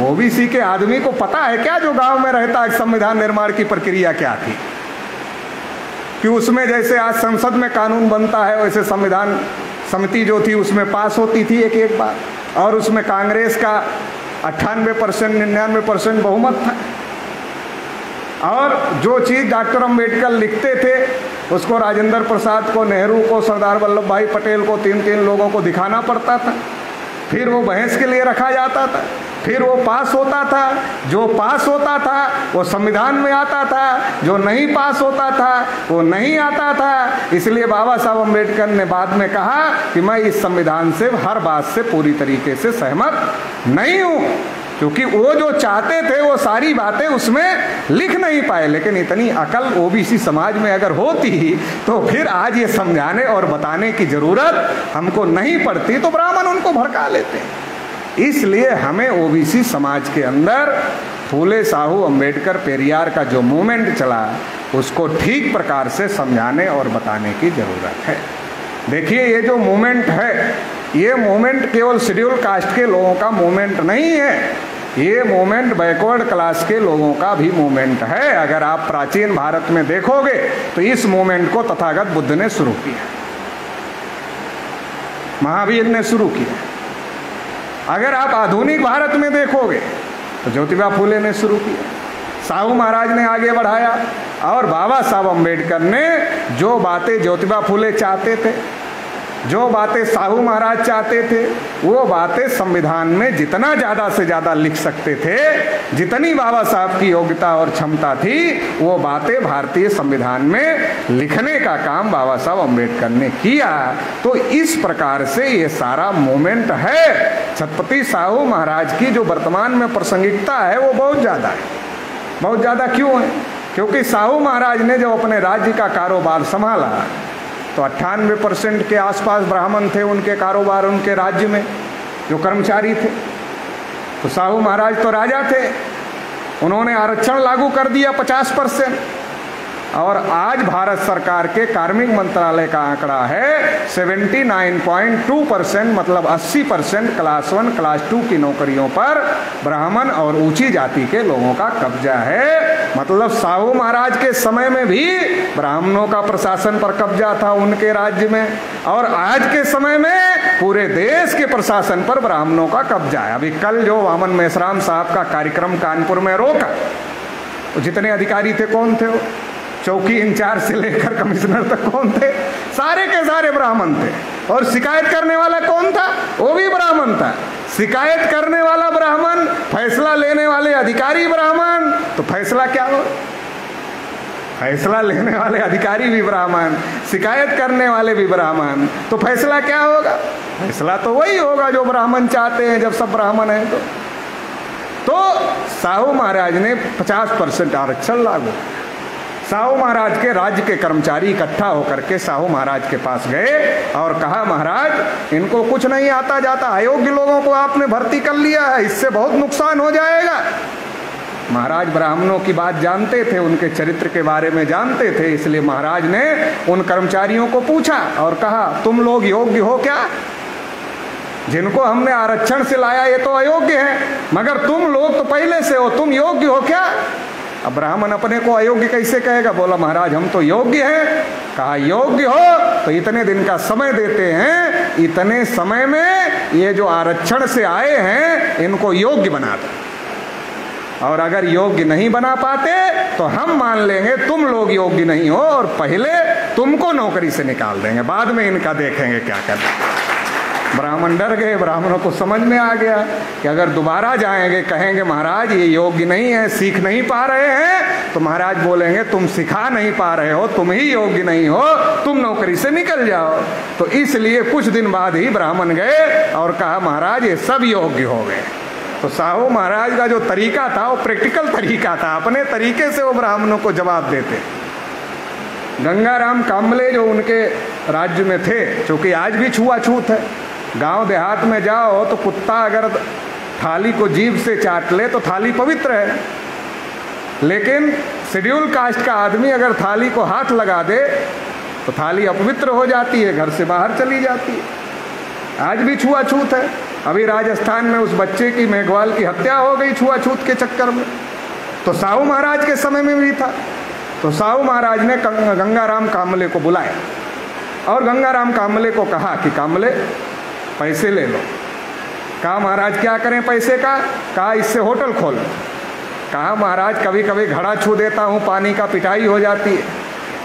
ओबीसी के आदमी को पता है क्या, जो गांव में रहता है, संविधान निर्माण की प्रक्रिया क्या थी, कि उसमें जैसे आज संसद में कानून बनता है, वैसे संविधान समिति जो थी उसमें पास होती थी एक बार, और उसमें कांग्रेस का 98% 99% बहुमत था। और जो चीज़ डॉक्टर अम्बेडकर लिखते थे उसको राजेंद्र प्रसाद को, नेहरू को, सरदार वल्लभ भाई पटेल को, 3 लोगों को दिखाना पड़ता था, फिर वो बहस के लिए रखा जाता था। फिर वो पास होता था, जो पास होता था वो संविधान में आता था, जो नहीं पास होता था वो नहीं आता था। इसलिए बाबा साहब अम्बेडकर ने बाद में कहा कि मैं इस संविधान से हर बात से पूरी तरीके से सहमत नहीं हूं, क्योंकि वो जो चाहते थे वो सारी बातें उसमें लिख नहीं पाए। लेकिन इतनी अकल ओबीसी समाज में अगर होती तो फिर आज ये समझाने और बताने की जरूरत हमको नहीं पड़ती, तो ब्राह्मण उनको भड़का लेते। इसलिए हमें ओबीसी समाज के अंदर फूले साहू अम्बेडकर पेरियार का जो मूवमेंट चला उसको ठीक प्रकार से समझाने और बताने की जरूरत है। देखिए, ये जो मूवमेंट है, ये मूवमेंट केवल शेड्यूल कास्ट के लोगों का मूवमेंट नहीं है, ये मूवमेंट बैकवर्ड क्लास के लोगों का भी मूवमेंट है। अगर आप प्राचीन भारत में देखोगे तो इस मूवमेंट को तथागत बुद्ध ने शुरू किया, महावीर ने शुरू किया। अगर आप आधुनिक भारत में देखोगे तो ज्योतिबा फूले ने शुरू किया, साहू महाराज ने आगे बढ़ाया, और बाबा साहब अम्बेडकर ने जो बातें ज्योतिबा फूले चाहते थे, जो बातें साहू महाराज चाहते थे, वो बातें संविधान में जितना ज़्यादा से ज़्यादा लिख सकते थे, जितनी बाबा साहब की योग्यता और क्षमता थी, वो बातें भारतीय संविधान में लिखने का काम बाबा साहब अम्बेडकर ने किया। तो इस प्रकार से ये सारा मूवमेंट है। छत्रपति साहू महाराज की जो वर्तमान में प्रासंगिकता है वो बहुत ज़्यादा है। बहुत ज़्यादा क्यों है? क्योंकि साहू महाराज ने जब अपने राज्य का कारोबार संभाला तो 98% के आसपास ब्राह्मण थे उनके कारोबार, उनके राज्य में जो कर्मचारी थे। तो साहू महाराज तो राजा थे, उन्होंने आरक्षण लागू कर दिया 50%। और आज भारत सरकार के कार्मिक मंत्रालय का आंकड़ा है 79.2%, मतलब 80% क्लास 1 क्लास 2 की नौकरियों पर ब्राह्मण और ऊंची जाति के लोगों का कब्जा है। मतलब साहू महाराज के समय में भी ब्राह्मणों का प्रशासन पर कब्जा था उनके राज्य में, और आज के समय में पूरे देश के प्रशासन पर ब्राह्मणों का कब्जा है। अभी कल जो वामन मेश्राम साहब का कार्यक्रम कानपुर में रोका, तो जितने अधिकारी थे कौन थे? वो चौकी इंचार्ज से लेकर कमिश्नर तक कौन थे? सारे के सारे ब्राह्मण थे। और शिकायत करने वाला कौन था? वो भी ब्राह्मण था। शिकायत करने वाला ब्राह्मण, फैसला लेने वाले अधिकारी ब्राह्मण, तो फैसला क्या हो? फैसला लेने वाले अधिकारी भी ब्राह्मण, शिकायत करने वाले भी ब्राह्मण, तो फैसला क्या होगा? फैसला तो वही होगा जो ब्राह्मण चाहते हैं, जब सब ब्राह्मण हैं। तो साहू महाराज ने 50% आरक्षण लागू। साहू महाराज के राज्य के कर्मचारी इकट्ठा होकर के साहू महाराज के पास गए और कहा, महाराज इनको कुछ नहीं आता जाता, अयोग्य लोगों को आपने भर्ती कर लिया है, इससे बहुत नुकसान हो जाएगा। महाराज ब्राह्मणों की बात जानते थे, उनके चरित्र के बारे में जानते थे, इसलिए महाराज ने उन कर्मचारियों को पूछा और कहा, तुम लोग योग्य हो क्या? जिनको हमने आरक्षण से लाया ये तो अयोग्य है, मगर तुम लोग तो पहले से हो, तुम योग्य हो क्या? अब ब्राह्मण अपने को अयोग्य कैसे कहेगा? बोला, महाराज हम तो योग्य हैं। कहा, योग्य हो तो इतने दिन का समय देते हैं, इतने समय में ये जो आरक्षण से आए हैं इनको योग्य बना दो, और अगर योग्य नहीं बना पाते तो हम मान लेंगे तुम लोग योग्य नहीं हो और पहले तुमको नौकरी से निकाल देंगे, बाद में इनका देखेंगे क्या करना। ब्राह्मण डर गए, ब्राह्मणों को समझ में आ गया कि अगर दोबारा जाएंगे, कहेंगे महाराज ये योग्य नहीं है, सीख नहीं पा रहे हैं, तो महाराज बोलेंगे तुम सिखा नहीं पा रहे हो, तुम ही योग्य नहीं हो, तुम नौकरी से निकल जाओ। तो इसलिए कुछ दिन बाद ही ब्राह्मण गए और कहा, महाराज ये सब योग्य हो गए। तो साहू महाराज का जो तरीका था वो प्रैक्टिकल तरीका था, अपने तरीके से वो ब्राह्मणों को जवाब देते। गंगाराम काम्बले जो उनके राज्य में थे, क्योंकि आज भी छुआछूत है, गांव देहात में जाओ तो कुत्ता अगर थाली को जीभ से चाट ले तो थाली पवित्र है, लेकिन शेड्यूल कास्ट का आदमी अगर थाली को हाथ लगा दे तो थाली अपवित्र हो जाती है, घर से बाहर चली जाती है। आज भी छुआछूत है। अभी राजस्थान में उस बच्चे की मेघवाल की हत्या हो गई छुआछूत के चक्कर में, तो साहू महाराज के समय में भी था। तो साहू महाराज ने गंगाराम काम्बले को बुलाया और गंगाराम काम्बले को कहा कि काम्बले पैसे ले लो। कहा, महाराज क्या करें पैसे का? कहा, इससे होटल खोल लो। कहा, महाराज कभी कभी घड़ा छू देता हूँ, पानी का पिटाई हो जाती है,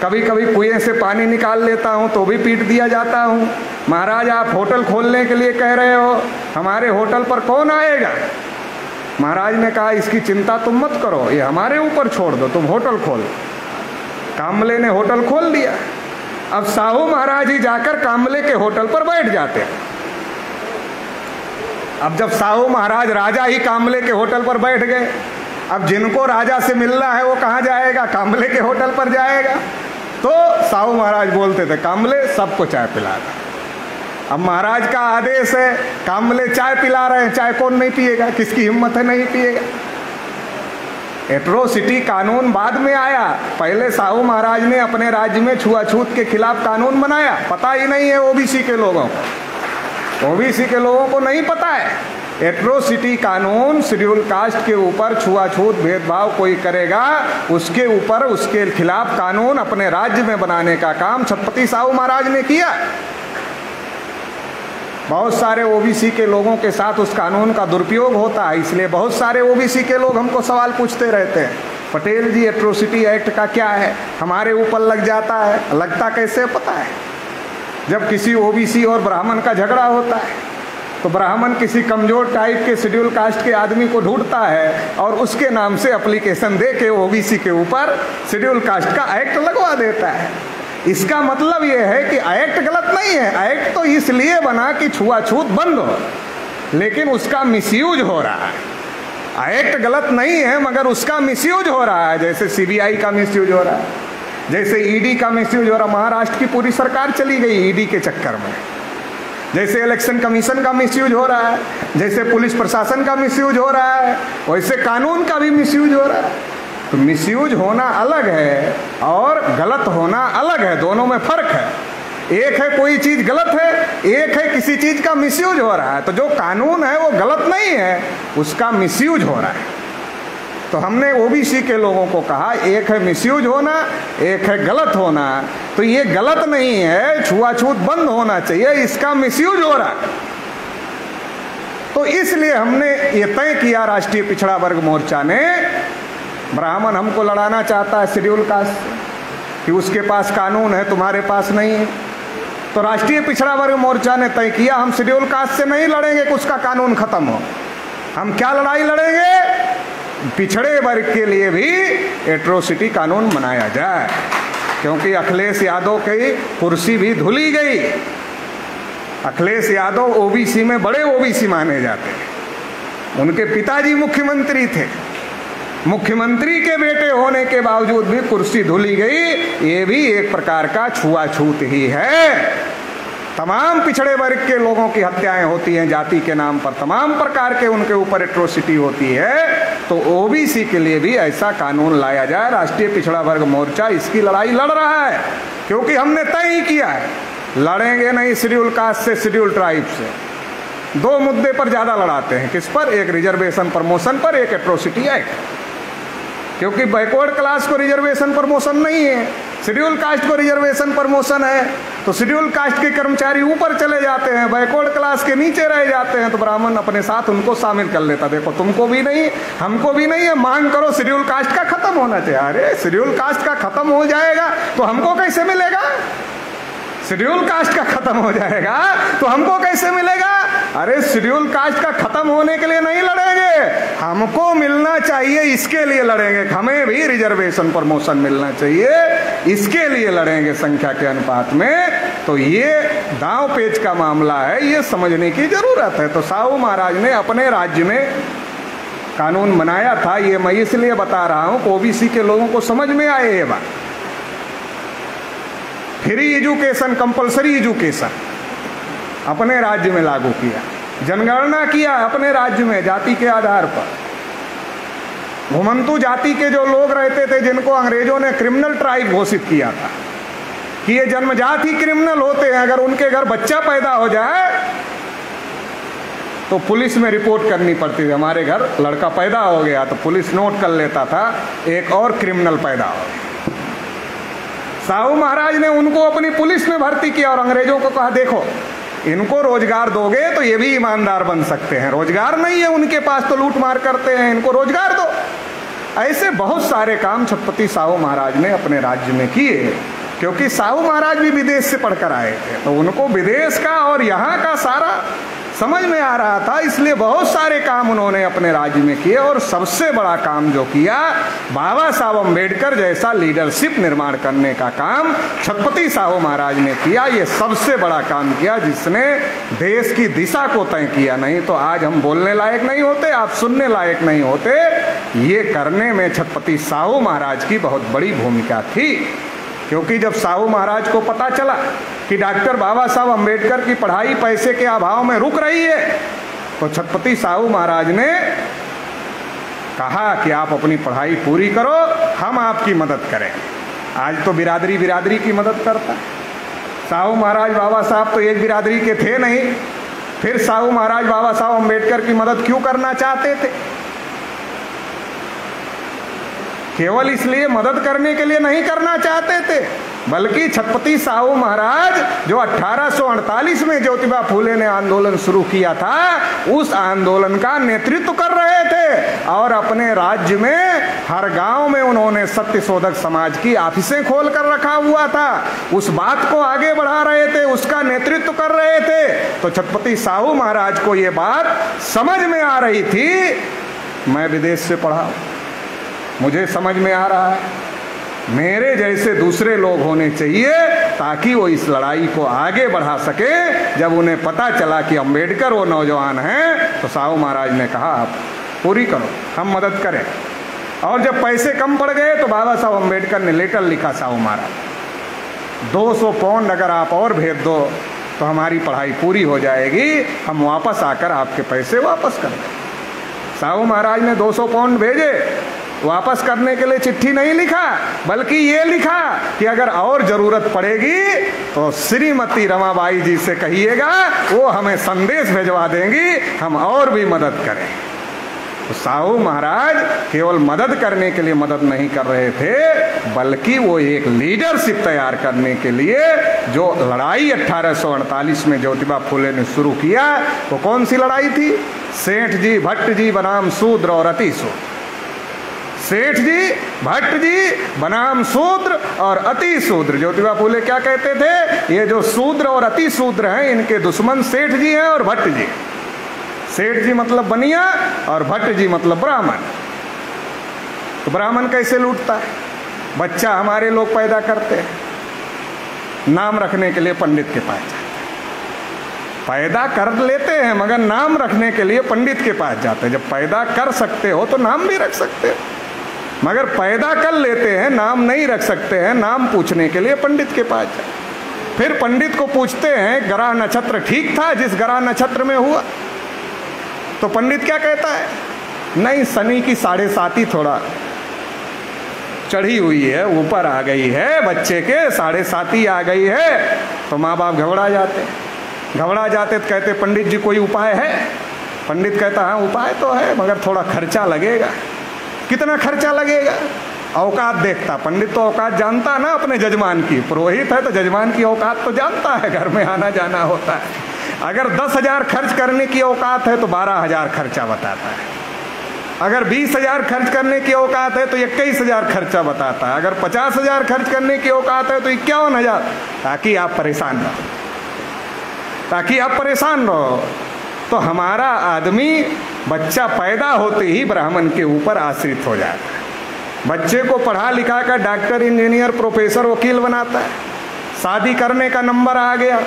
कभी कभी कुएं से पानी निकाल लेता हूँ तो भी पीट दिया जाता हूँ। महाराज आप होटल खोलने के लिए कह रहे हो, हमारे होटल पर कौन आएगा? महाराज ने कहा इसकी चिंता तुम मत करो, ये हमारे ऊपर छोड़ दो, तुम होटल खोल। काम्बले ने होटल खोल दिया। अब साहू महाराज ही जाकर काम्बले के होटल पर बैठ जाते हैं। अब जब साहू महाराज राजा ही काम्बले के होटल पर बैठ गए, अब जिनको राजा से मिलना है वो कहाँ जाएगा? काम्बले के होटल पर जाएगा। तो साहू महाराज बोलते थे काम्बले सबको चाय पिला दो। अब महाराज का आदेश है, काम्बले चाय पिला रहे हैं, चाय कौन नहीं पिएगा? किसकी हिम्मत है नहीं पिएगा? एट्रोसिटी कानून बाद में आया, पहले साहू महाराज ने अपने राज्य में छुआछूत के खिलाफ कानून बनाया। पता ही नहीं है ओबीसी के लोगों को, ओबीसी के लोगों को नहीं पता है। एट्रोसिटी कानून शेड्यूल कास्ट के ऊपर छुआछूत भेदभाव कोई करेगा उसके ऊपर उसके खिलाफ कानून अपने राज्य में बनाने का काम छत्रपति साहू महाराज ने किया। बहुत सारे ओबीसी के लोगों के साथ उस कानून का दुरुपयोग होता है, इसलिए बहुत सारे ओबीसी के लोग हमको सवाल पूछते रहते हैं, पटेल जी एट्रोसिटी एक्ट का क्या है? हमारे ऊपर लग जाता है। लगता कैसे पता है? जब किसी ओबीसी और ब्राह्मण का झगड़ा होता है तो ब्राह्मण किसी कमजोर टाइप के शेड्यूल कास्ट के आदमी को ढूंढता है और उसके नाम से एप्लीकेशन दे के ओबीसी के ऊपर शेड्यूल कास्ट का एक्ट लगवा देता है। इसका मतलब यह है कि एक्ट गलत नहीं है, एक्ट तो इसलिए बना कि छुआछूत बंद हो, लेकिन उसका मिसयूज हो रहा है। एक्ट गलत नहीं है मगर उसका मिसयूज हो रहा है, जैसे सीबीआई का मिसयूज हो रहा है, जैसे ईडी का मिसयूज हो रहा है। महाराष्ट्र की पूरी सरकार चली गई ईडी के चक्कर में। जैसे इलेक्शन कमीशन का मिसयूज हो रहा है, जैसे पुलिस प्रशासन का मिसयूज हो रहा है, वैसे कानून का भी मिसयूज हो रहा है। तो मिसयूज होना अलग है और गलत होना अलग है, दोनों में फर्क है। एक है कोई चीज गलत है, एक है किसी चीज का मिसयूज हो रहा है। तो जो कानून है वो गलत नहीं है, उसका मिसयूज हो रहा है। तो हमने ओबीसी के लोगों को कहा एक है मिसयूज होना, एक है गलत होना। तो ये गलत नहीं है, छुआछूत बंद होना चाहिए, इसका मिसयूज हो रहा है। तो इसलिए हमने ये तय किया, राष्ट्रीय पिछड़ा वर्ग मोर्चा ने, ब्राह्मण हमको लड़ाना चाहता है शेड्यूल कास्ट कि उसके पास कानून है तुम्हारे पास नहीं है। तो राष्ट्रीय पिछड़ा वर्ग मोर्चा ने तय किया हम शेड्यूल कास्ट से नहीं लड़ेंगे कि उसका कानून खत्म हो। हम क्या लड़ाई लड़ेंगे? पिछड़े वर्ग के लिए भी एट्रोसिटी कानून बनाया जाए, क्योंकि अखिलेश यादव की कुर्सी भी धुली गई। अखिलेश यादव ओबीसी में बड़े ओबीसी माने जाते हैं, उनके पिताजी मुख्यमंत्री थे, मुख्यमंत्री के बेटे होने के बावजूद भी कुर्सी धुली गई। ये भी एक प्रकार का छुआछूत ही है। तमाम पिछड़े वर्ग के लोगों की हत्याएं होती हैं जाति के नाम पर, तमाम प्रकार के उनके ऊपर एट्रोसिटी होती है। तो ओबीसी के लिए भी ऐसा कानून लाया जाए। राष्ट्रीय पिछड़ा वर्ग मोर्चा इसकी लड़ाई लड़ रहा है, क्योंकि हमने तय ही किया है लड़ेंगे नहीं शेड्यूल कास्ट से, शेड्यूल ट्राइब से। दो मुद्दे पर ज्यादा लड़ाते हैं, किस पर? एक रिजर्वेशन प्रमोशन पर, एक एट्रोसिटी एक्ट। क्योंकि बैकवर्ड क्लास को रिजर्वेशन प्रमोशन नहीं है, शेड्यूल कास्ट को रिजर्वेशन प्रमोशन है। तो शेड्यूल कास्ट के कर्मचारी ऊपर चले जाते हैं, बैकवर्ड क्लास के नीचे रह जाते हैं, तो ब्राह्मण अपने साथ उनको शामिल कर लेता। देखो तुमको भी नहीं, हमको भी नहीं है, मांग करो शेड्यूल कास्ट का खत्म होना चाहिए। अरे शेड्यूल कास्ट का खत्म हो जाएगा तो हमको कैसे मिलेगा? शेड्यूल कास्ट का खत्म हो जाएगा तो हमको कैसे मिलेगा? अरे शेड्यूल कास्ट का खत्म होने के लिए नहीं लड़ेंगे, हमको मिलना चाहिए इसके लिए लड़ेंगे। हमें भी रिजर्वेशन प्रमोशन मिलना चाहिए, इसके लिए लड़ेंगे संख्या के अनुपात में। तो ये दांव पेच का मामला है, ये समझने की जरूरत है। तो साहू महाराज ने अपने राज्य में कानून बनाया था, ये मैं इसलिए बता रहा हूं कि ओबीसी के लोगों को समझ में आए ये बात। फ्री एजुकेशन, कंपलसरी एजुकेशन अपने राज्य में लागू किया, जनगणना किया अपने राज्य में जाति के आधार पर। घुमंतु जाति के जो लोग रहते थे जिनको अंग्रेजों ने क्रिमिनल ट्राइब घोषित किया था कि ये जन्मजात ही क्रिमिनल होते हैं, अगर उनके घर बच्चा पैदा हो जाए तो पुलिस में रिपोर्ट करनी पड़ती थी। हमारे घर लड़का पैदा हो गया तो पुलिस नोट कर लेता था एक और क्रिमिनल पैदा हो गया। साहू महाराज ने उनको अपनी पुलिस में भर्ती किया और अंग्रेजों को कहा देखो इनको रोजगार दोगे तो ये भी ईमानदार बन सकते हैं, रोजगार नहीं है उनके पास तो लूट मार करते हैं, इनको रोजगार दो। ऐसे बहुत सारे काम छत्रपति साहू महाराज ने अपने राज्य में किए, क्योंकि साहू महाराज भी विदेश से पढ़कर आए थे, तो उनको विदेश का और यहाँ का सारा समझ में आ रहा था, इसलिए बहुत सारे काम उन्होंने अपने राज्य में किए। और सबसे बड़ा काम जो किया, बाबा साहब अम्बेडकर जैसा लीडरशिप निर्माण करने का काम छत्रपति साहू महाराज ने किया। ये सबसे बड़ा काम किया जिसने देश की दिशा को तय किया। नहीं तो आज हम बोलने लायक नहीं होते, आप सुनने लायक नहीं होते। ये करने में छत्रपति साहू महाराज की बहुत बड़ी भूमिका थी। क्योंकि जब साहू महाराज को पता चला कि डॉक्टर बाबा साहब अम्बेडकर की पढ़ाई पैसे के अभाव में रुक रही है, तो छत्रपति साहू महाराज ने कहा कि आप अपनी पढ़ाई पूरी करो, हम आपकी मदद करें। आज तो बिरादरी बिरादरी की मदद करता है। साहू महाराज बाबा साहब तो एक बिरादरी के थे नहीं, फिर साहू महाराज बाबा साहब अम्बेडकर की मदद क्यों करना चाहते थे? केवल इसलिए मदद करने के लिए नहीं करना चाहते थे, बल्कि छत्रपति साहू महाराज जो 1848 में ज्योतिबा फूले ने आंदोलन शुरू किया था, उस आंदोलन का नेतृत्व कर रहे थे। और अपने राज्य में हर गांव में उन्होंने सत्य शोधक समाज की ऑफिसें खोल कर रखा हुआ था। उस बात को आगे बढ़ा रहे थे, उसका नेतृत्व कर रहे थे। तो छत्रपति साहू महाराज को ये बात समझ में आ रही थी, मैं विदेश से पढ़ा, मुझे समझ में आ रहा है, मेरे जैसे दूसरे लोग होने चाहिए ताकि वो इस लड़ाई को आगे बढ़ा सके। जब उन्हें पता चला कि अम्बेडकर वो नौजवान हैं, तो साहू महाराज ने कहा आप पूरी करो, हम मदद करें। और जब पैसे कम पड़ गए तो बाबा साहब अम्बेडकर ने लेटर लिखा साहू महाराज, 200 पाउंड अगर आप और भेज दो तो हमारी पढ़ाई पूरी हो जाएगी, हम वापस आकर आपके पैसे वापस कर दें। साहू महाराज ने 200 पाउंड भेजे। वापस करने के लिए चिट्ठी नहीं लिखा, बल्कि ये लिखा कि अगर और जरूरत पड़ेगी तो श्रीमती रमाबाई जी से कहिएगा, वो हमें संदेश भिजवा देंगी, हम और भी मदद करें। तो साहू महाराज केवल मदद करने के लिए मदद नहीं कर रहे थे, बल्कि वो एक लीडरशिप तैयार करने के लिए जो लड़ाई 1848 में ज्योतिबा फूले ने शुरू किया, वो कौन सी लड़ाई थी? सेठ जी, भट्ट जी बनाम शूद्र और अति शूद्र। सेठ जी, भट्ट जी बनाम शूद्र और अति शूद्र। ज्योतिबा फूले क्या कहते थे? ये जो शूद्र और अति शूद्र हैं, इनके दुश्मन सेठ जी हैं और भट्ट जी। सेठ जी मतलब बनिया और भट्ट जी मतलब ब्राह्मण। तो ब्राह्मण कैसे लूटता है? बच्चा हमारे लोग पैदा करते हैं, नाम रखने के लिए पंडित के पास जाते हैं। पैदा कर लेते हैं मगर नाम रखने के लिए पंडित के पास जाते हैं। जब पैदा कर सकते हो तो नाम भी रख सकते हो, मगर पैदा कर लेते हैं, नाम नहीं रख सकते हैं, नाम पूछने के लिए पंडित के पास जाते। फिर पंडित को पूछते हैं ग्रह नक्षत्र ठीक था जिस ग्रह नक्षत्र में हुआ? तो पंडित क्या कहता है? नहीं, शनि की 7.5 थोड़ा चढ़ी हुई है, ऊपर आ गई है, बच्चे के 7.5 आ गई है। तो माँ बाप घबरा जाते तो कहते पंडित जी कोई उपाय है? पंडित कहता हाँ उपाय तो है, मगर थोड़ा खर्चा लगेगा। कितना खर्चा लगेगा? औकात देखता। पंडित तो औकात जानता ना अपने जजमान की, पुरोहित है तो जजमान की औकात तो जानता है, घर में आना जाना होता है। अगर 10,000 खर्च करने की औकात है तो 12,000 खर्चा बताता है। अगर 20,000 खर्च करने की औकात है तो 21,000 खर्चा बताता है। अगर 50,000 खर्च करने की औकात है तो 51,000, ताकि आप परेशान रहो। तो हमारा आदमी बच्चा पैदा होते ही ब्राह्मण के ऊपर आश्रित हो जाता है। बच्चे को पढ़ा लिखा कर डॉक्टर, इंजीनियर, प्रोफेसर, वकील बनाता है। शादी करने का नंबर आ गया,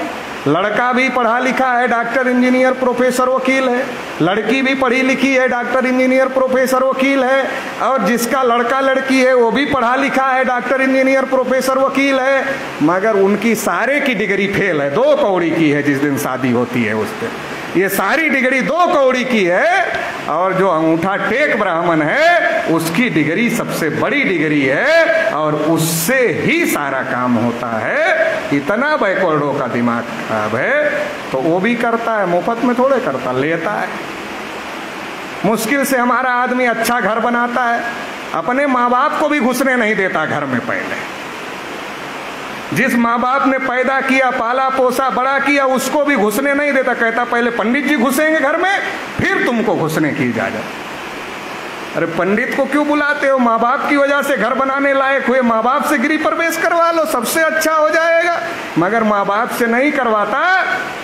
लड़का भी पढ़ा लिखा है, डॉक्टर, इंजीनियर, प्रोफेसर, वकील है। लड़की भी पढ़ी लिखी है, डॉक्टर, इंजीनियर, प्रोफेसर, वकील है। और जिसका लड़का लड़की है वो भी पढ़ा लिखा है, डॉक्टर, इंजीनियर, प्रोफेसर, वकील है, मगर उनकी सारे की डिग्री फेल है, 2 कौड़ी की है। जिस दिन शादी होती है उस दिन ये सारी डिग्री 2 कौड़ी की है। और जो अंगूठा टेक ब्राह्मण है उसकी डिग्री सबसे बड़ी डिग्री है और उससे ही सारा काम होता है। इतना बैकवर्डों का दिमाग खराब है। तो वो भी करता है, मुफ्त में थोड़े करता, लेता है। मुश्किल से हमारा आदमी अच्छा घर बनाता है, अपने माँ बाप को भी घुसने नहीं देता घर में। पहले जिस माँ बाप ने पैदा किया, पाला पोसा, बड़ा किया, उसको भी घुसने नहीं देता। कहता पहले पंडित जी घुसेंगे घर में, फिर तुमको घुसने की इजाजत। अरे पंडित को क्यों बुलाते हो? माँ बाप की वजह से घर बनाने लायक हुए, माँ बाप से गृह प्रवेश करवा लो, सबसे अच्छा हो जाएगा। मगर माँ बाप से नहीं करवाता,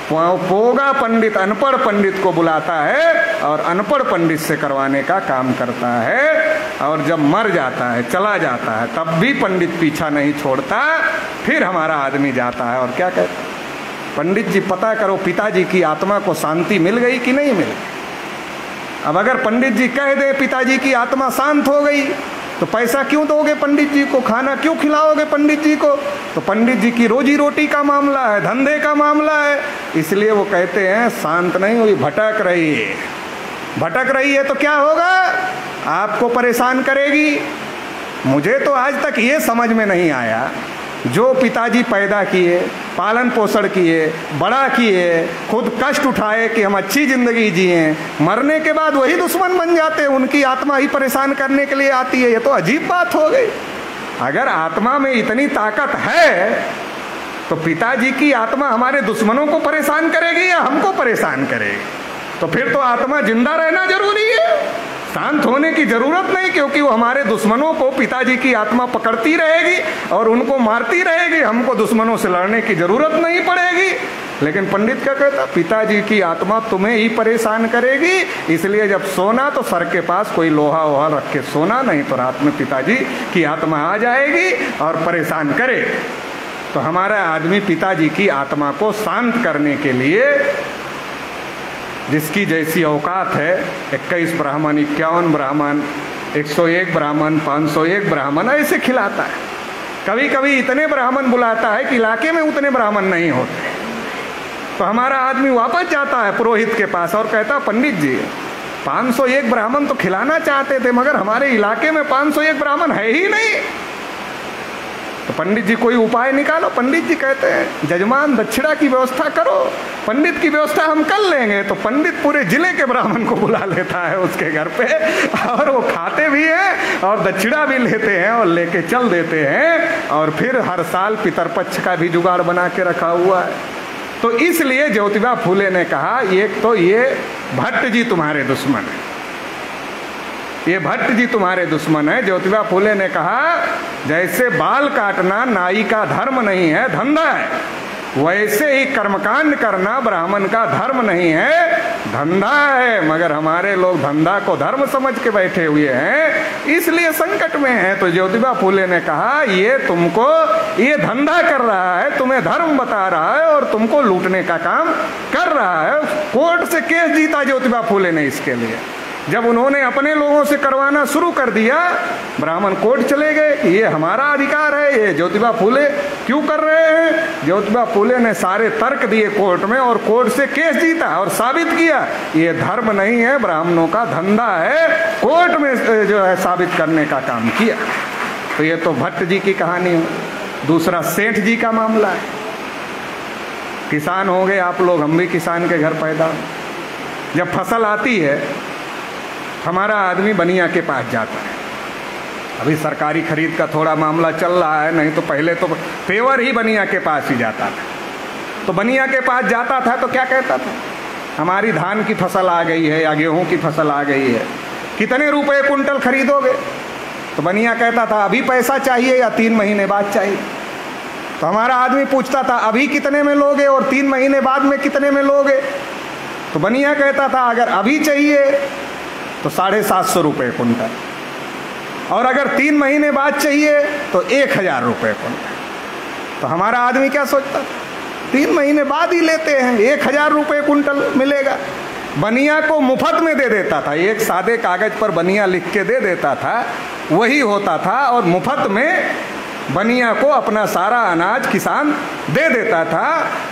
पोगा पंडित अनपढ़ पंडित को बुलाता है और अनपढ़ पंडित से करवाने का काम करता है। और जब मर जाता है, चला जाता है, तब भी पंडित पीछा नहीं छोड़ता। फिर हमारा आदमी जाता है और क्या कहता है, पंडित जी पता करो पिताजी की आत्मा को शांति मिल गई कि नहीं मिल गई। अब अगर पंडित जी कह दे पिताजी की आत्मा शांत हो गई, तो पैसा क्यों दोगे पंडित जी को, खाना क्यों खिलाओगे पंडित जी को? तो पंडित जी की रोजी रोटी का मामला है, धंधे का मामला है। इसलिए वो कहते हैं शांत नहीं हुई, भटक रही है। भटक रही है तो क्या होगा, आपको परेशान करेगी। मुझे तो आज तक ये समझ में नहीं आया, जो पिताजी पैदा किए, पालन पोषण किए, बड़ा किए, खुद कष्ट उठाए कि हम अच्छी जिंदगी जिए, मरने के बाद वही दुश्मन बन जाते हैं, उनकी आत्मा ही परेशान करने के लिए आती है। ये तो अजीब बात हो गई। अगर आत्मा में इतनी ताकत है तो पिताजी की आत्मा हमारे दुश्मनों को परेशान करेगी या हमको परेशान करेगी? तो फिर तो आत्मा जिंदा रहना जरूरी है, शांत होने की जरूरत नहीं, क्योंकि वो हमारे दुश्मनों को पिताजी की आत्मा पकड़ती रहेगी और उनको मारती रहेगी, हमको दुश्मनों से लड़ने की जरूरत नहीं पड़ेगी। लेकिन पंडित क्या कहता, पिताजी की आत्मा तुम्हें ही परेशान करेगी, इसलिए जब सोना तो सर के पास कोई लोहा वोहा रख के सोना, नहीं तो रात में पिताजी की आत्मा आ जाएगी और परेशान करे। तो हमारा आदमी पिताजी की आत्मा को शांत करने के लिए जिसकी जैसी औकात है, 21 ब्राह्मण, 51 ब्राह्मण, 101 ब्राह्मण, 501 ब्राह्मण ऐसे खिलाता है। कभी कभी इतने ब्राह्मण बुलाता है कि इलाके में उतने ब्राह्मण नहीं होते। तो हमारा आदमी वापस जाता है पुरोहित के पास और कहता, पंडित जी 501 ब्राह्मण तो खिलाना चाहते थे, मगर हमारे इलाके में 501 ब्राह्मण है ही नहीं। तो पंडित जी कोई उपाय निकालो। पंडित जी कहते हैं, जजमान दक्षिणा की व्यवस्था करो। पंडित की व्यवस्था हम कर लेंगे। तो पंडित पूरे जिले के ब्राह्मण को बुला लेता है उसके घर पे, और वो खाते भी हैं और दक्षिणा भी लेते हैं और लेके चल देते हैं। और फिर हर साल पितरपक्ष का भी जुगाड़ बना के रखा हुआ है। तो इसलिए ज्योतिबा फूले ने कहा, एक तो ये भट्ट जी तुम्हारे दुश्मन है, ये भट्ट जी तुम्हारे दुश्मन है। ज्योतिबा फूले ने कहा, जैसे बाल काटना नाई का धर्म नहीं है, धंधा है, वैसे ही कर्मकांड करना ब्राह्मण का धर्म नहीं है, धंधा है। मगर हमारे लोग धंधा को धर्म समझ के बैठे हुए हैं, इसलिए संकट में है। तो ज्योतिबा फूले ने कहा, ये तुमको ये धंधा कर रहा है, तुम्हें धर्म बता रहा है और तुमको लूटने का काम कर रहा है। कोर्ट से केस जीता ज्योतिबा फूले ने इसके लिए। जब उन्होंने अपने लोगों से करवाना शुरू कर दिया, ब्राह्मण कोर्ट चले गए कि ये हमारा अधिकार है, ये ज्योतिबा फूले क्यों कर रहे हैं। ज्योतिबा फूले ने सारे तर्क दिए कोर्ट में और कोर्ट से केस जीता और साबित किया ये धर्म नहीं है, ब्राह्मणों का धंधा है। कोर्ट में जो है साबित करने का काम किया। तो ये तो भट्ट जी की कहानी है। दूसरा सेठ जी का मामला है। किसान हो गए आप लोग, हम भी किसान के घर पैदा। जब फसल आती है, हमारा आदमी बनिया के पास जाता है। अभी सरकारी खरीद का थोड़ा मामला चल रहा है, नहीं तो पहले तो पेवर ही बनिया के पास ही जाता था। तो बनिया के पास जाता था तो क्या कहता था, हमारी धान की फसल आ गई है या गेहूं की फसल आ गई है, कितने रुपए कुंटल खरीदोगे? तो बनिया कहता था अभी पैसा चाहिए या 3 महीने बाद चाहिए। तो हमारा आदमी पूछता था अभी कितने में लोगे और 3 महीने बाद में कितने में लोगे? तो बनिया कहता था अगर अभी चाहिए तो 750 रुपये कुंटल, और अगर 3 महीने बाद चाहिए तो 1000 रुपये कुंटल। तो हमारा आदमी क्या सोचता, 3 महीने बाद ही लेते हैं, 1000 रुपये कुंटल मिलेगा। बनिया को मुफ्त में दे देता था, एक सादे कागज पर बनिया लिख के दे देता था, वही होता था। और मुफ्त में बनिया को अपना सारा अनाज किसान दे देता था।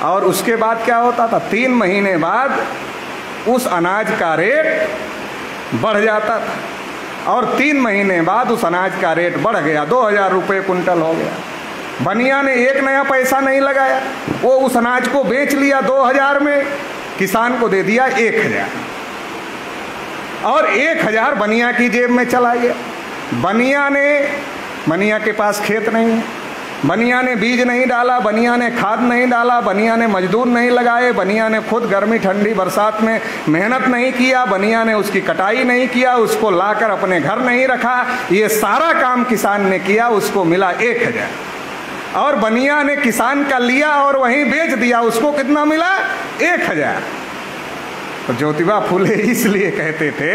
और उसके बाद क्या होता था, 3 महीने बाद उस अनाज का रेट बढ़ जाता था, और 3 महीने बाद उस अनाज का रेट बढ़ गया, 2000 रुपये कुंटल हो गया। बनिया ने एक नया पैसा नहीं लगाया, वो उस अनाज को बेच लिया 2000 में, किसान को दे दिया 1000, और 1000 बनिया की जेब में चला गया। बनिया के पास खेत नहीं है, बनिया ने बीज नहीं डाला, बनिया ने खाद नहीं डाला, बनिया ने मजदूर नहीं लगाए, बनिया ने खुद गर्मी ठंडी बरसात में मेहनत नहीं किया, बनिया ने उसकी कटाई नहीं किया, उसको लाकर अपने घर नहीं रखा, ये सारा काम किसान ने किया, उसको मिला 1000। और बनिया ने किसान का लिया और वहीं बेच दिया, उसको कितना मिला? 1000। तो ज्योतिबा फुले इसलिए कहते थे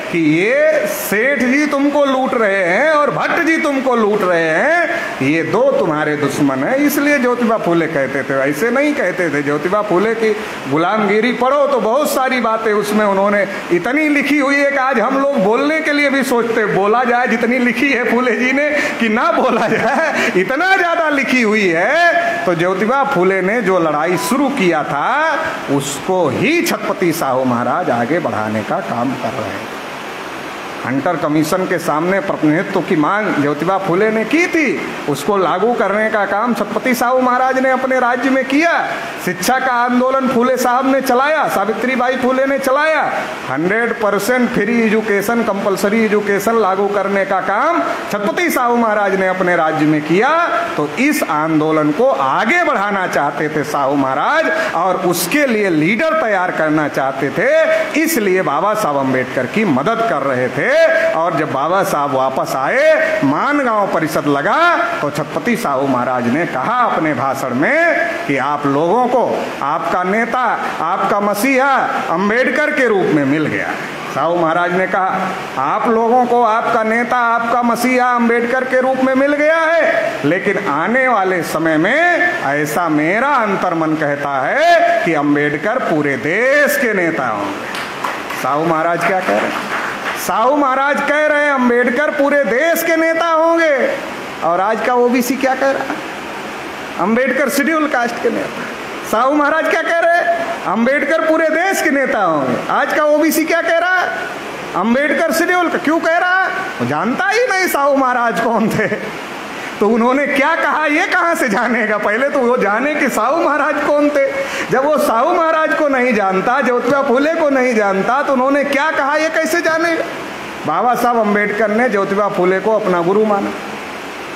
कि ये सेठ जी तुमको लूट रहे हैं और भट्ट जी तुमको लूट रहे हैं, ये दो तुम्हारे दुश्मन हैं, इसलिए ज्योतिबा फुले कहते थे, ऐसे नहीं कहते थे। ज्योतिबा फुले की गुलामगिरी पढ़ो तो बहुत सारी बातें उसमें उन्होंने इतनी लिखी हुई है कि आज हम लोग बोलने के लिए भी सोचते बोला जाए जितनी लिखी है फुले जी ने कि ना बोला जाए, इतना ज्यादा लिखी हुई है। तो ज्योतिबा फुले ने जो लड़ाई शुरू किया था उसको ही छत्रपति साहू महाराज आगे बढ़ाने का काम कर रहे हैं। हंटर कमीशन के सामने प्रतिनिधित्व की मांग ज्योतिबा फुले ने की थी, उसको लागू करने का काम छत्रपति साहू महाराज ने अपने राज्य में किया। शिक्षा का आंदोलन फुले साहब ने चलाया, सावित्रीबाई फुले ने चलाया। 100% फ्री एजुकेशन, कंपलसरी एजुकेशन लागू करने का काम छत्रपति साहू महाराज ने अपने राज्य में किया। तो इस आंदोलन को आगे बढ़ाना चाहते थे साहू महाराज और उसके लिए लीडर तैयार करना चाहते थे, इसलिए बाबा साहब अम्बेडकर की मदद कर रहे थे। और जब बाबा साहब वापस आए, मानगांव परिषद लगा, तो छत्रपति साहू महाराज ने कहा अपने भाषण में कि आप लोगों को आपका नेता, आपका मसीहा अम्बेडकर के रूप में मिल गया। साहू महाराज ने कहा आप लोगों को आपका नेता, आपका मसीहा अम्बेडकर के रूप में मिल गया है, लेकिन आने वाले समय में ऐसा मेरा अंतर्मन कहता है कि अम्बेडकर पूरे देश के नेता होंगे। साहू महाराज क्या कह रहे हैं? साहू महाराज कह रहे हैं अम्बेडकर पूरे देश के नेता होंगे। और आज का ओबीसी क्या कह रहा है? अम्बेडकर शेड्यूल कास्ट के नेता। साहू महाराज क्या कह रहे हैं? अम्बेडकर पूरे देश के नेता होंगे। आज का ओबीसी क्या कह रहा है? अम्बेडकर शेड्यूल का। क्यों कह रहा है? वो जानता ही नहीं साहू महाराज कौन थे। तो उन्होंने क्या कहा ये कहाँ से जानेगा? पहले तो वो जाने कि साहू महाराज कौन थे। जब वो साहू महाराज को नहीं जानता, ज्योतिबा फुले को नहीं जानता, तो उन्होंने क्या कहा ये कैसे जानेगा? बाबा साहब अम्बेडकर ने ज्योतिबा फुले को अपना गुरु माना।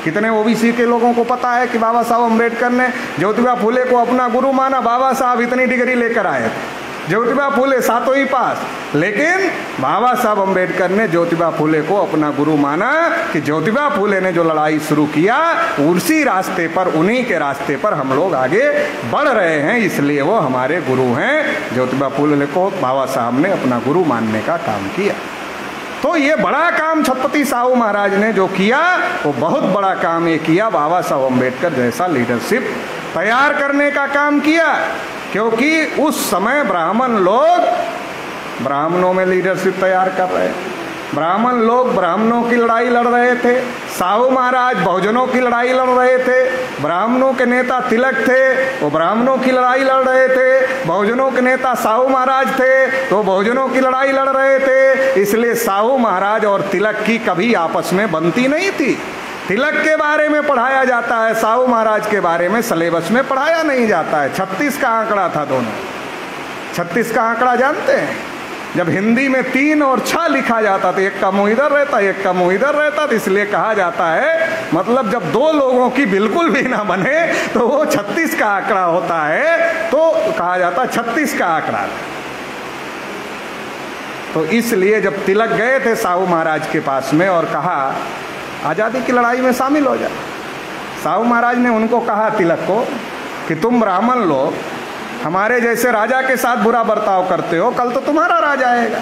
कितने ओबीसी के लोगों को पता है कि बाबा साहब अम्बेडकर ने ज्योतिबा फुले को अपना गुरु माना? बाबा साहब इतनी डिग्री लेकर आए थे, ज्योतिबा फुले 7वीं पास, लेकिन बाबा साहब अम्बेडकर ने ज्योतिबा फुले को अपना गुरु माना कि ज्योतिबा फुले ने जो लड़ाई शुरू किया उसी रास्ते पर, उन्हीं के रास्ते पर हम लोग आगे बढ़ रहे हैं, इसलिए वो हमारे गुरु हैं। ज्योतिबा फुले को बाबा साहब ने अपना गुरु मानने का काम किया। तो ये बड़ा काम छत्रपति साहू महाराज ने जो किया वो बहुत बड़ा काम ये किया, बाबा साहब अम्बेडकर जैसा लीडरशिप तैयार करने का काम किया। क्योंकि उस समय ब्राह्मण लोग ब्राह्मणों में लीडरशिप तैयार कर रहे हैं, ब्राह्मण लोग ब्राह्मणों की लड़ाई लड़ रहे थे, साहू महाराज बहुजनों की लड़ाई लड़ रहे थे, ब्राह्मणों के नेता तिलक थे वो ब्राह्मणों की लड़ाई लड़ रहे थे, बहुजनों के नेता साहू महाराज थे तो बहुजनों की लड़ाई लड़ रहे थे। इसलिए साहू महाराज और तिलक की कभी आपस में बनती नहीं थी। तिलक के बारे में पढ़ाया जाता है, साहू महाराज के बारे में सिलेबस में पढ़ाया नहीं जाता है। 36 का आंकड़ा था दोनों। 36 का आंकड़ा जानते हैं? जब हिंदी में 3 और 6 लिखा जाता था, एक का मुंह इधर रहता, एक का मुंह इधर रहता, तो इसलिए कहा जाता है, मतलब जब दो लोगों की बिल्कुल भी ना बने तो वो 36 का आंकड़ा होता है, तो कहा जाता 36 का आंकड़ा। तो इसलिए जब तिलक गए थे साहू महाराज के पास में और कहा आज़ादी की लड़ाई में शामिल हो जाए, साहू महाराज ने उनको कहा तिलक को कि तुम ब्राह्मण लोग हमारे जैसे राजा के साथ बुरा बर्ताव करते हो, कल तो तुम्हारा राज आएगा,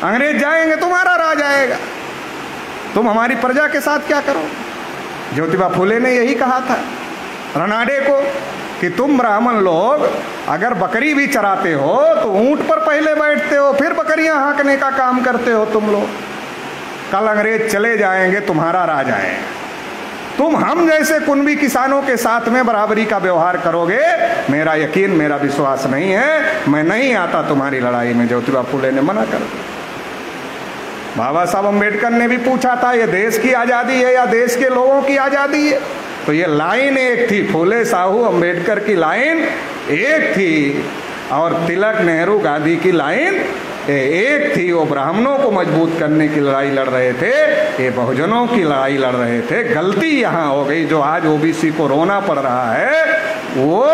अंग्रेज जाएंगे तुम्हारा राज आएगा, तुम हमारी प्रजा के साथ क्या करो। ज्योतिबा फुले ने यही कहा था रनाडे को कि तुम ब्राह्मण लोग अगर बकरी भी चराते हो तो ऊंट पर पहले बैठते हो, फिर बकरियां हाँकने का काम करते हो तुम लोग, कल अंग्रेज चले जाएंगे तुम्हारा राज आएगा। तुम हम जैसे कुनबी किसानों के साथ में बराबरी का व्यवहार करोगे, मेरा यकीन, मेरा विश्वास नहीं है, मैं नहीं आता तुम्हारी लड़ाई में। ज्योतिबा फुले ने मना कर दिया। बाबा साहब अम्बेडकर ने भी पूछा था ये देश की आज़ादी है या देश के लोगों की आज़ादी है, तो ये लाइन एक थी, फुले साहू अम्बेडकर की लाइन एक थी और तिलक नेहरू गांधी की लाइन एक थी, वो ब्राह्मणों को मजबूत करने की लड़ाई लड़ रहे थे, ये बहुजनों की लड़ाई लड़ रहे थे। गलती यहाँ हो गई, जो आज ओबीसी को रोना पड़ रहा है, वो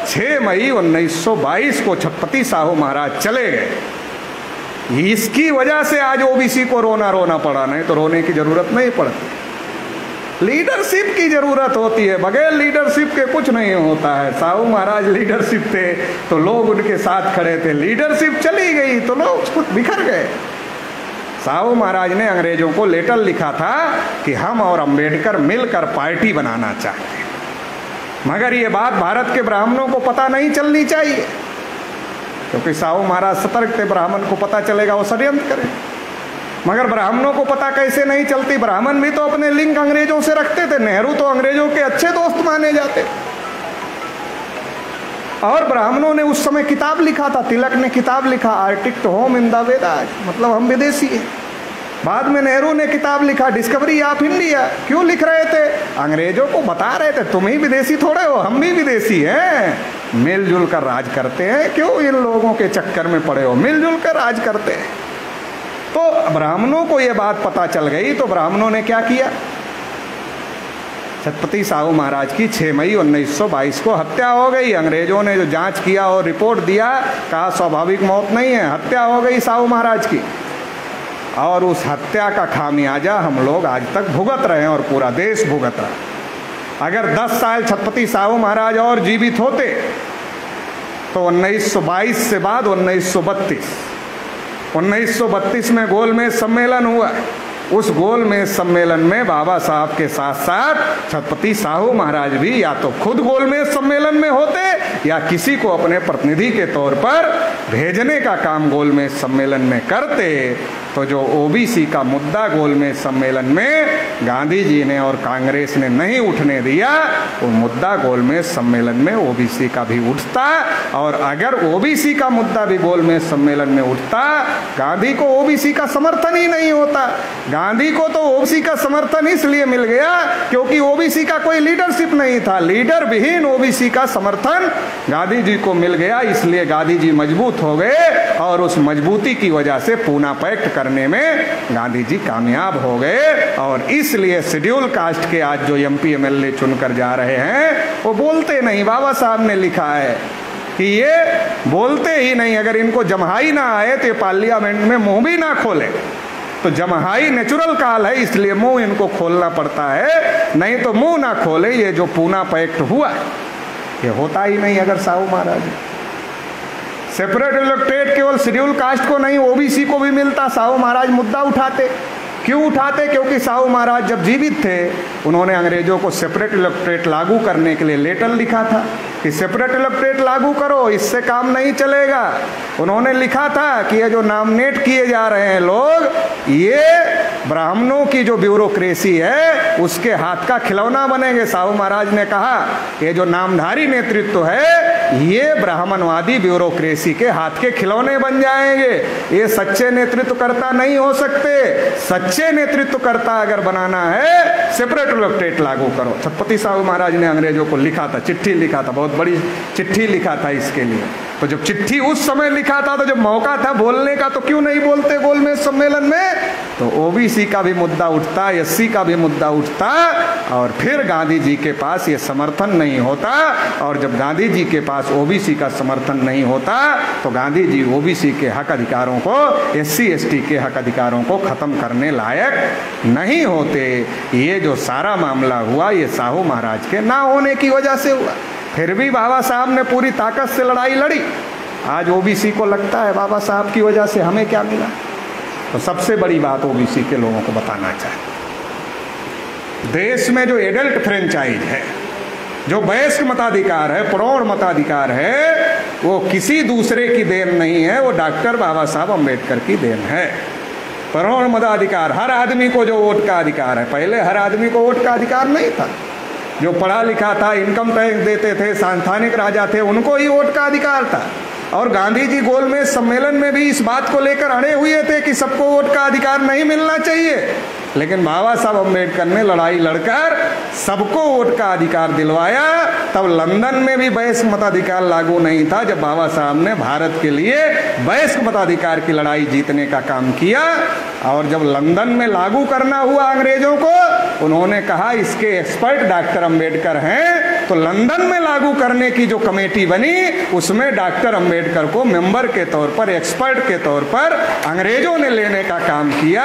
6 मई 1922 को छत्रपति साहू महाराज चले गए। इसकी वजह से आज ओबीसी को रोना पड़ा, नहीं तो रोने की जरूरत नहीं पड़ती। लीडरशिप की जरूरत होती है, बगैर लीडरशिप के कुछ नहीं होता है। साहू महाराज लीडरशिप थे तो लोग उनके साथ खड़े थे, लीडरशिप चली गई तो लोग बिखर गए। साहू महाराज ने अंग्रेजों को लेटर लिखा था कि हम और अंबेडकर मिलकर पार्टी बनाना चाहते हैं, मगर ये बात भारत के ब्राह्मणों को पता नहीं चलनी चाहिए, क्योंकि साहू महाराज सतर्क थे, ब्राह्मण को पता चलेगा वो षड्यंत्र करे। मगर ब्राह्मणों को पता कैसे नहीं चलती? ब्राह्मण भी तो अपने लिंक अंग्रेजों से रखते थे। नेहरू तो अंग्रेजों के अच्छे दोस्त माने जाते, और ब्राह्मणों ने उस समय किताब लिखा था, तिलक ने किताब लिखा, Arctic home in the Vedas, मतलब हम विदेशी हैं। बाद में नेहरू ने किताब लिखा, डिस्कवरी ऑफ इंडिया। क्यों लिख रहे थे? अंग्रेजों को बता रहे थे तुम ही विदेशी थोड़े हो, हम भी विदेशी हैं, मिलजुल कर राज करते हैं, क्यों इन लोगों के चक्कर में पड़े हो, मिलजुल कर राज करते हैं। तो ब्राह्मणों को यह बात पता चल गई, तो ब्राह्मणों ने क्या किया? छत्रपति साहू महाराज की 6 मई 1922 को हत्या हो गई। अंग्रेजों ने जो जांच किया और रिपोर्ट दिया, कहा स्वाभाविक मौत नहीं है, हत्या हो गई साहू महाराज की। और उस हत्या का खामियाजा हम लोग आज तक भुगत रहे हैं और पूरा देश भुगत रहा। अगर 10 साल छत्रपति साहू महाराज और जीवित होते तो 1922 से बाद 1932 में गोलमेज सम्मेलन हुआ। उस गोलमेज सम्मेलन में बाबा साहब के साथ साथ छत्रपति साहू महाराज भी या तो खुद गोलमेज सम्मेलन में होते या किसी को अपने प्रतिनिधि के तौर पर भेजने का काम गोलमेज सम्मेलन में करते। तो जो ओबीसी का मुद्दा गोलमेज सम्मेलन में गांधी जी ने और कांग्रेस ने नहीं उठने दिया, वो मुद्दा गोलमेज सम्मेलन में ओबीसी का भी उठता। और अगर ओबीसी का मुद्दा भी गोलमेज सम्मेलन में उठता, गांधी को ओबीसी का समर्थन ही नहीं होता। गांधी को तो ओबीसी का समर्थन इसलिए मिल गया क्योंकि ओबीसी का कोई लीडरशिप नहीं था। लीडर विहीन ओबीसी का समर्थन गांधी जी को मिल गया, इसलिए गांधी जी मजबूत हो गए और उस मजबूती की वजह से पूना पैक्ट करने में गांधी जी कामयाब हो गए। और इसलिए शेड्यूल कास्ट के आज जो एमपी एमएलए चुनकर जा रहे हैं वो बोलते नहीं। बाबा साहब ने लिखा है कि ये बोलते ही नहीं, अगर इनको जमहाई ना आए तो ये पार्लियामेंट में मुंह भी ना खोले। तो जमहाई नेचुरल काल है, इसलिए मुंह इनको खोलना पड़ता है, नहीं तो मुंह ना खोले। ये जो पूना पैक्ट हुआ ये होता ही नहीं अगर साहू महाराज। सेपरेट इलेक्टोरेट केवल शेड्यूल कास्ट को नहीं ओबीसी को भी मिलता, साहू महाराज मुद्दा उठाते। क्यों उठाते? क्योंकि साहू महाराज जब जीवित थे उन्होंने अंग्रेजों को सेपरेट इलेक्टोरेट लागू करने के लिए लेटर लिखा था कि सेपरेट इलेक्टोरेट लागू करो, इससे काम नहीं चलेगा। उन्होंने लिखा था कि ये जो नॉमिनेट किए जा रहे हैं लोग, ये ब्राह्मणों की जो ब्यूरोक्रेसी है उसके हाथ का खिलौना बनेंगे। साहू महाराज ने कहा ये जो नामधारी नेतृत्व है ये ब्राह्मणवादी ब्यूरोक्रेसी के हाथ के खिलौने बन जाएंगे, ये सच्चे नेतृत्वकर्ता नहीं हो सकते। सच्चे नेतृत्वकर्ता अगर बनाना है सेपरेट इलेक्टोरेट लागू करो। छत्रपति साहू महाराज ने अंग्रेजों को लिखा था, चिट्ठी लिखा था, बहुत बड़ी चिट्ठी लिखा था इसके लिए। तो जब चिट्ठी उस समय लिखा था तो जब मौका था बोलने का तो क्यों नहीं बोलते गोलमेज सम्मेलन में? तो ओबीसी का भी मुद्दा उठता, एससी का भी मुद्दा उठता और फिर गांधी जी के पास ये समर्थन नहीं होता। और जब गांधी जी के पास ओबीसी का समर्थन नहीं होता तो गांधी जी ओबीसी के हक अधिकारों को, एससी एसटी के हक अधिकारों को खत्म करने लायक नहीं होते। ये जो सारा मामला हुआ ये साहू महाराज के ना होने की वजह से हुआ। फिर भी बाबा साहब ने पूरी ताकत से लड़ाई लड़ी। आज ओबीसी को लगता है बाबा साहब की वजह से हमें क्या मिला। तो सबसे बड़ी बात ओबीसी के लोगों को बताना चाहिए, देश में जो एडल्ट फ्रेंचाइज है, जो वयस्क मताधिकार है, प्रौढ़ मताधिकार है, वो किसी दूसरे की देन नहीं है, वो डॉक्टर बाबा साहब अम्बेडकर की देन है। प्रौढ़ मताधिकार, हर आदमी को जो वोट का अधिकार है। पहले हर आदमी को वोट का अधिकार नहीं था। जो पढ़ा लिखा था, इनकम टैक्स देते थे, सांस्थानिक राजा थे, उनको ही वोट का अधिकार था। और गांधी जी गोलमेज सम्मेलन में भी इस बात को लेकर अड़े हुए थे कि सबको वोट का अधिकार नहीं मिलना चाहिए। लेकिन बाबा साहब अम्बेडकर ने लड़ाई लड़कर सबको वोट का अधिकार दिलवाया। तब लंदन में भी वयस्क मताधिकार लागू नहीं था, जब बाबा साहब ने भारत के लिए वयस्क मताधिकार की लड़ाई जीतने का काम किया। और जब लंदन में लागू करना हुआ अंग्रेजों को, उन्होंने कहा इसके एक्सपर्ट डॉक्टर अम्बेडकर हैं, तो लंदन में लागू करने की जो कमेटी बनी उसमें डॉक्टर अम्बेडकर को मेंबर के तौर पर, एक्सपर्ट के तौर पर अंग्रेजों ने लेने का काम किया।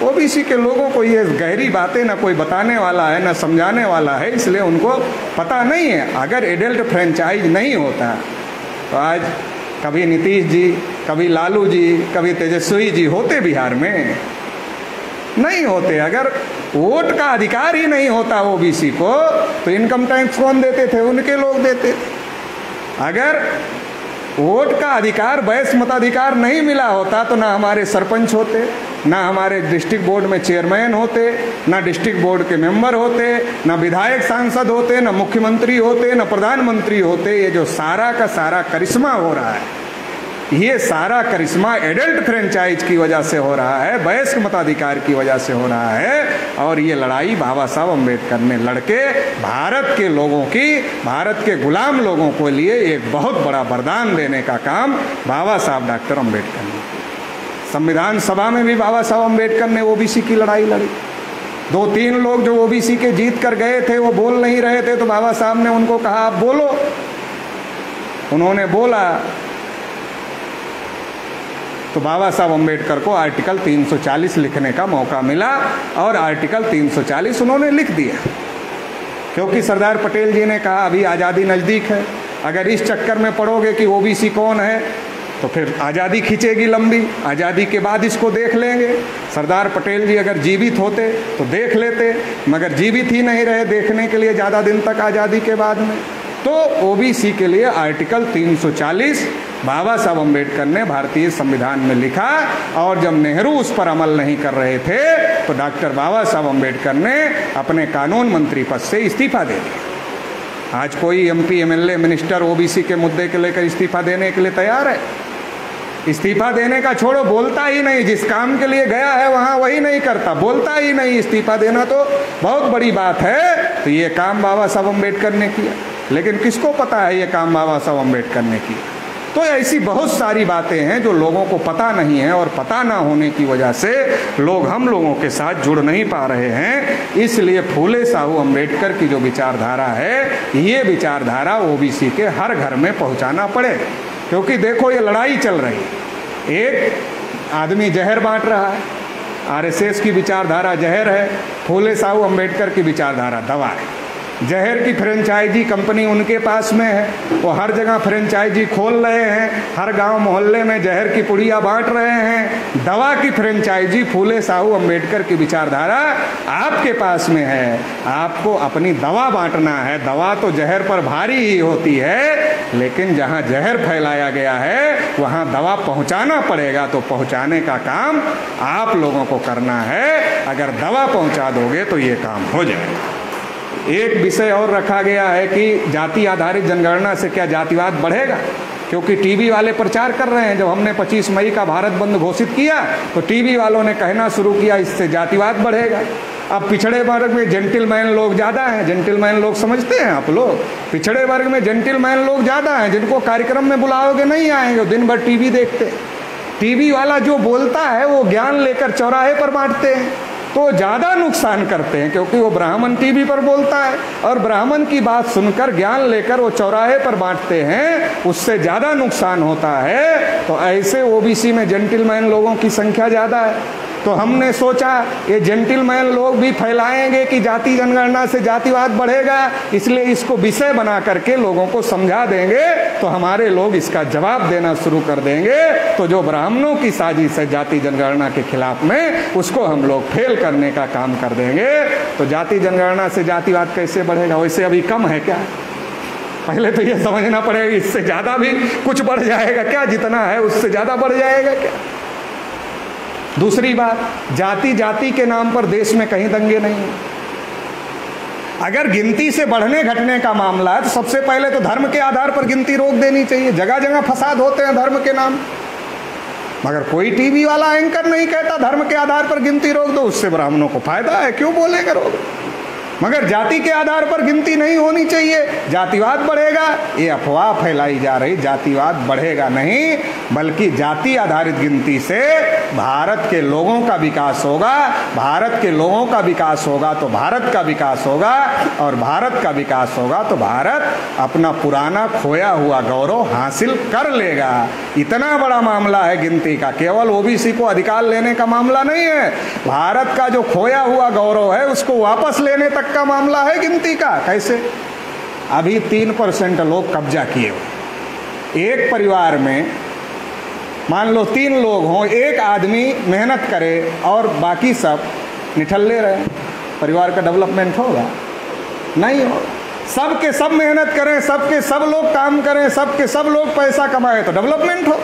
ओबीसी के लोगों को ये गहरी बातें ना कोई बताने वाला है ना समझाने वाला है, इसलिए उनको पता नहीं है। अगर एडल्ट फ्रेंचाइज नहीं होता तो आज कभी नीतीश जी, कभी लालू जी, कभी तेजस्वी जी होते बिहार में? नहीं होते। अगर वोट का अधिकार ही नहीं होता ओबीसी को तो इनकम टैक्स कौन देते थे? उनके लोग देते थे। अगर वोट का अधिकार, वयस्क मताधिकार नहीं मिला होता तो ना हमारे सरपंच होते, ना हमारे डिस्ट्रिक्ट बोर्ड में चेयरमैन होते, ना डिस्ट्रिक्ट बोर्ड के मेंबर होते, ना विधायक सांसद होते, ना मुख्यमंत्री होते, ना प्रधानमंत्री होते। ये जो सारा का सारा करिश्मा हो रहा है, ये सारा करिश्मा एडल्ट फ्रेंचाइज की वजह से हो रहा है, वयस्क मताधिकार की वजह से हो रहा है। और ये लड़ाई बाबा साहब अम्बेडकर ने लड़के भारत के लोगों की, भारत के गुलाम लोगों को लिए एक बहुत बड़ा वरदान देने का काम बाबा साहब डॉक्टर अम्बेडकर ने। संविधान सभा में भी बाबा साहब अम्बेडकर ने ओबीसी की लड़ाई लड़ी। 2-3 लोग जो ओबीसी के जीत कर गए थे वो बोल नहीं रहे थे, तो बाबा साहब ने उनको कहा आप बोलो। उन्होंने बोला तो बाबा साहब अम्बेडकर को आर्टिकल 340 लिखने का मौका मिला और आर्टिकल 340 उन्होंने लिख दिया। क्योंकि सरदार पटेल जी ने कहा अभी आज़ादी नज़दीक है, अगर इस चक्कर में पड़ोगे कि ओबीसी कौन है तो फिर आज़ादी खींचेगी लंबी, आज़ादी के बाद इसको देख लेंगे। सरदार पटेल जी अगर जीवित होते तो देख लेते, मगर जीवित ही नहीं रहे देखने के लिए ज़्यादा दिन तक आज़ादी के बाद में। तो ओबीसी के लिए आर्टिकल 340 बाबा साहब अम्बेडकर ने भारतीय संविधान में लिखा। और जब नेहरू उस पर अमल नहीं कर रहे थे तो डॉक्टर बाबा साहब अम्बेडकर ने अपने कानून मंत्री पद से इस्तीफा दे दिया। आज कोई एमपी, एमएलए, मिनिस्टर ओबीसी के मुद्दे के लेकर इस्तीफा देने के लिए तैयार है? इस्तीफा देने का छोड़ो, बोलता ही नहीं। जिस काम के लिए गया है वहाँ वही नहीं करता, बोलता ही नहीं। इस्तीफा देना तो बहुत बड़ी बात है। तो ये काम बाबा साहब अम्बेडकर ने किया, लेकिन किसको पता है ये काम बाबा साहब अम्बेडकर ने किया? तो ऐसी बहुत सारी बातें हैं जो लोगों को पता नहीं है, और पता ना होने की वजह से लोग हम लोगों के साथ जुड़ नहीं पा रहे हैं। इसलिए फूले साहू अम्बेडकर की जो विचारधारा है, ये विचारधारा ओबीसी के हर घर में पहुंचाना पड़े। क्योंकि देखो ये लड़ाई चल रही है, एक आदमी जहर बांट रहा है, आरएसएस की विचारधारा जहर है, फूले साहू अम्बेडकर की विचारधारा दवा है। जहर की फ्रेंचाइजी कंपनी उनके पास में है, वो हर जगह फ्रेंचाइजी खोल रहे हैं, हर गांव मोहल्ले में जहर की पुड़िया बांट रहे हैं। दवा की फ्रेंचाइजी फूले साहू अम्बेडकर की विचारधारा आपके पास में है, आपको अपनी दवा बांटना है। दवा तो जहर पर भारी ही होती है, लेकिन जहां जहर फैलाया गया है वहां दवा पहुंचाना पड़ेगा। तो पहुंचाने का काम आप लोगों को करना है। अगर दवा पहुंचा दोगे तो ये काम हो जाएगा। एक विषय और रखा गया है कि जाति आधारित जनगणना से क्या जातिवाद बढ़ेगा? क्योंकि टीवी वाले प्रचार कर रहे हैं। जब हमने 25 मई का भारत बंद घोषित किया तो टीवी वालों ने कहना शुरू किया इससे जातिवाद बढ़ेगा। अब पिछड़े वर्ग में जेंटिलमैन लोग ज़्यादा हैं। जेंटिलमैन लोग समझते हैं आप लोग? पिछड़े वर्ग में जेंटिलमैन लोग ज़्यादा हैं, जिनको कार्यक्रम में बुलाओगे नहीं आएंगे, दिन भर टीवी देखते। टीवी वाला जो बोलता है वो ज्ञान लेकर चौराहे पर बांटते हैं, तो ज़्यादा नुकसान करते हैं। क्योंकि वो ब्राह्मण टीवी पर बोलता है और ब्राह्मण की बात सुनकर ज्ञान लेकर वो चौराहे पर बांटते हैं, उससे ज़्यादा नुकसान होता है। तो ऐसे ओबीसी में जेंटिलमैन लोगों की संख्या ज़्यादा है। तो हमने सोचा ये जेंटिलमैन लोग भी फैलाएंगे कि जाति जनगणना से जातिवाद बढ़ेगा, इसलिए इसको विषय बना करके लोगों को समझा देंगे तो हमारे लोग इसका जवाब देना शुरू कर देंगे। तो जो ब्राह्मणों की साजिश है जाति जनगणना के खिलाफ में, उसको हम लोग फेल करने का काम कर देंगे। तो जाति जनगणना से जातिवाद कैसे बढ़ेगा? वैसे अभी कम है क्या? पहले तो ये समझना पड़ेगा इससे ज़्यादा भी कुछ बढ़ जाएगा क्या? जितना है उससे ज़्यादा बढ़ जाएगा क्या? दूसरी बात, जाति जाति के नाम पर देश में कहीं दंगे नहीं है। अगर गिनती से बढ़ने घटने का मामला है तो सबसे पहले तो धर्म के आधार पर गिनती रोक देनी चाहिए। जगह जगह फसाद होते हैं धर्म के नाम। मगर कोई टीवी वाला एंकर नहीं कहता धर्म के आधार पर गिनती रोक दो, उससे ब्राह्मणों को फायदा है, क्यों बोलेंगे रोक। मगर जाति के आधार पर गिनती नहीं होनी चाहिए, जातिवाद बढ़ेगा, ये अफवाह फैलाई जा रही। जातिवाद बढ़ेगा नहीं, बल्कि जाति आधारित गिनती से भारत के लोगों का विकास होगा। भारत के लोगों का विकास होगा तो भारत का विकास होगा, और भारत का विकास होगा तो भारत अपना पुराना खोया हुआ गौरव हासिल कर लेगा। इतना बड़ा मामला है गिनती का, केवल ओबीसी को अधिकार लेने का मामला नहीं है। भारत का जो खोया हुआ गौरव है उसको वापस लेने तक का मामला है गिनती का। कैसे? अभी 3% लोग कब्जा किए हुए। एक परिवार में मान लो 3 लोग हों, एक आदमी मेहनत करे और बाकी सब निठल्ले रहे, परिवार का डेवलपमेंट होगा? नहीं होगा। सब के सब मेहनत करें, सब के सब लोग काम करें, सब के सब लोग पैसा कमाए तो डेवलपमेंट हो।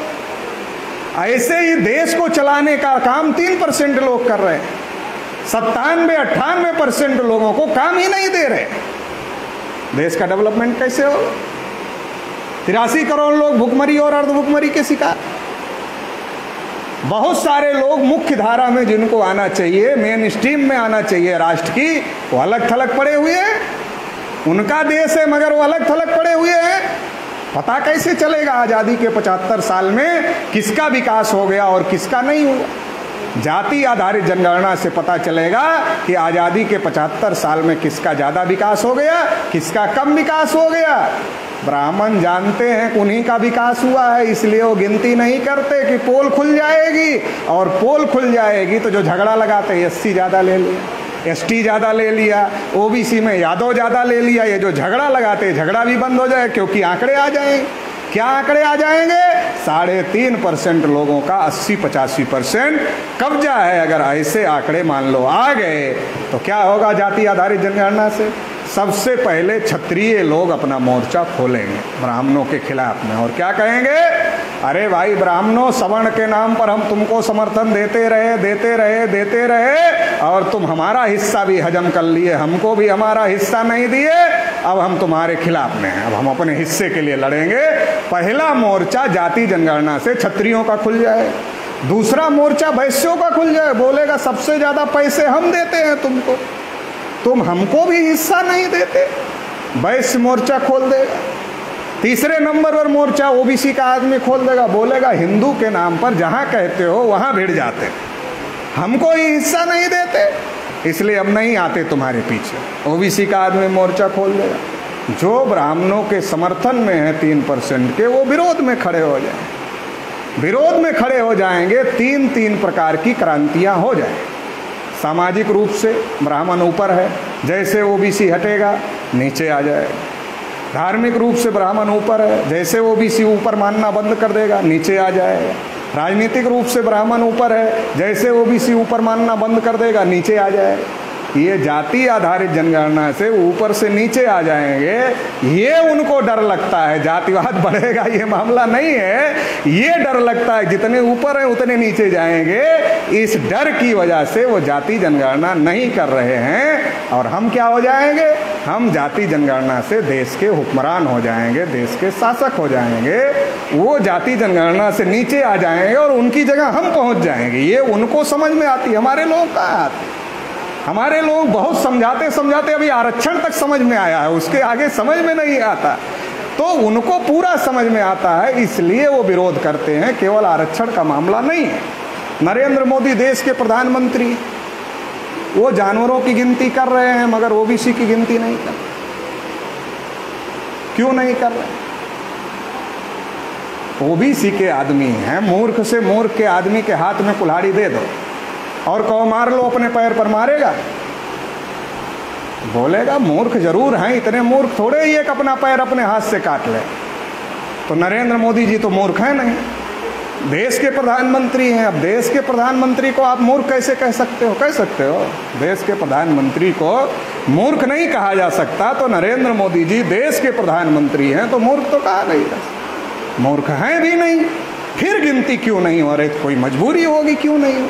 ऐसे ही देश को चलाने का काम 3% लोग कर रहे हैं, 97-98% लोगों को काम ही नहीं दे रहे। देश का डेवलपमेंट कैसे होगा? 83 करोड़ लोग भुखमरी और अर्धभुखमरी के शिकार। बहुत सारे लोग मुख्य धारा में जिनको आना चाहिए, मेन स्ट्रीम में आना चाहिए राष्ट्र की, वो अलग थलग पड़े हुए हैं। उनका देश है मगर वो अलग थलग पड़े हुए हैं। पता कैसे चलेगा आजादी के 75 साल में किसका विकास हो गया और किसका नहीं हुआ? जाति आधारित जनगणना से पता चलेगा कि आजादी के 75 साल में किसका ज्यादा विकास हो गया, किसका कम विकास हो गया। ब्राह्मण जानते हैं उन्हीं का विकास हुआ है, इसलिए वो गिनती नहीं करते कि पोल खुल जाएगी, और पोल खुल जाएगी तो जो झगड़ा लगाते एससी ज्यादा ले लिया, एसटी ज्यादा ले लिया, ओबीसी में यादव ज्यादा ले लिया, ये जो झगड़ा लगाते झगड़ा भी बंद हो जाए, क्योंकि आंकड़े आ जाएंगे। क्या आंकड़े आ जाएंगे? 3.5% लोगों का 80-85% कब्जा है। अगर ऐसे आंकड़े मान लो आ गए तो क्या होगा जाति आधारित जनगणना से? सबसे पहले क्षत्रिय लोग अपना मोर्चा खोलेंगे ब्राह्मणों के खिलाफ में, और क्या कहेंगे? अरे भाई ब्राह्मणों, सवर्ण के नाम पर हम तुमको समर्थन देते रहे और तुम हमारा हिस्सा भी हजम कर लिए, हमको भी हमारा हिस्सा नहीं दिए, अब हम तुम्हारे खिलाफ में हैं, अब हम अपने हिस्से के लिए लड़ेंगे। पहला मोर्चा जाति जनगणना से क्षत्रियों का खुल जाए, दूसरा मोर्चा वैश्यों का खुल जाए, बोलेगा सबसे ज्यादा पैसे हम देते हैं तुमको, तुम हमको भी हिस्सा नहीं देते, वैश्य मोर्चा खोल देगा। तीसरे नंबर पर मोर्चा ओबीसी का आदमी खोल देगा, बोलेगा हिंदू के नाम पर जहां कहते हो वहां भिड़ जाते, हमको ही हिस्सा नहीं देते, इसलिए अब नहीं आते तुम्हारे पीछे। ओबीसी का आदमी मोर्चा खोल देगा। जो ब्राह्मणों के समर्थन में है 3% के, वो विरोध में खड़े हो जाए, विरोध में खड़े हो जाएंगे। 3 प्रकार की क्रांतियां हो जाए। सामाजिक रूप से ब्राह्मण ऊपर है, जैसे ओबीसी हटेगा नीचे आ जाएगा। धार्मिक रूप से ब्राह्मण ऊपर है, जैसे ओबीसी ऊपर मानना बंद कर देगा नीचे आ जाएगा। राजनीतिक रूप से ब्राह्मण ऊपर है, जैसे ओबीसी ऊपर मानना बंद कर देगा नीचे आ जाएगा। ये जाति आधारित जनगणना से ऊपर से नीचे आ जाएंगे, ये उनको डर लगता है। जातिवाद बढ़ेगा ये मामला नहीं है, ये डर लगता है जितने ऊपर है उतने नीचे जाएंगे। इस डर की वजह से वो जाति जनगणना नहीं कर रहे हैं, और हम क्या हो जाएंगे? हम जाति जनगणना से देश के हुक्मरान हो जाएंगे, देश के शासक हो जाएंगे। वो जाति जनगणना से नीचे आ जाएंगे और उनकी जगह हम पहुंच जाएंगे। ये उनको समझ में आती, हमारे लोग का आती। हमारे लोग बहुत समझाते समझाते अभी आरक्षण तक समझ में आया है, उसके आगे समझ में नहीं आता। तो उनको पूरा समझ में आता है, इसलिए वो विरोध करते हैं। केवल आरक्षण का मामला नहीं है। नरेंद्र मोदी देश के प्रधानमंत्री, वो जानवरों की गिनती कर रहे हैं मगर ओबीसी की गिनती नहीं कर रहे। क्यों नहीं कर रहे? ओबीसी के आदमी हैं, मूर्ख से मूर्ख के आदमी के हाथ में कुल्हाड़ी दे दो और कहो मार लो, अपने पैर पर मारेगा? बोलेगा मूर्ख जरूर हैं, इतने मूर्ख थोड़े ही एक अपना पैर अपने हाथ से काट ले। तो नरेंद्र मोदी जी तो मूर्ख हैं नहीं, देश के प्रधानमंत्री हैं। अब देश के प्रधानमंत्री को आप मूर्ख कैसे कह सकते हो? कह सकते हो, देश के प्रधानमंत्री को मूर्ख नहीं कहा जा सकता। तो नरेंद्र मोदी जी देश के प्रधानमंत्री हैं तो मूर्ख तो कहा नहीं जा सकता, मूर्ख हैं भी नहीं। फिर गिनती क्यों नहीं हो रही? कोई मजबूरी होगी, क्यों नहीं हो?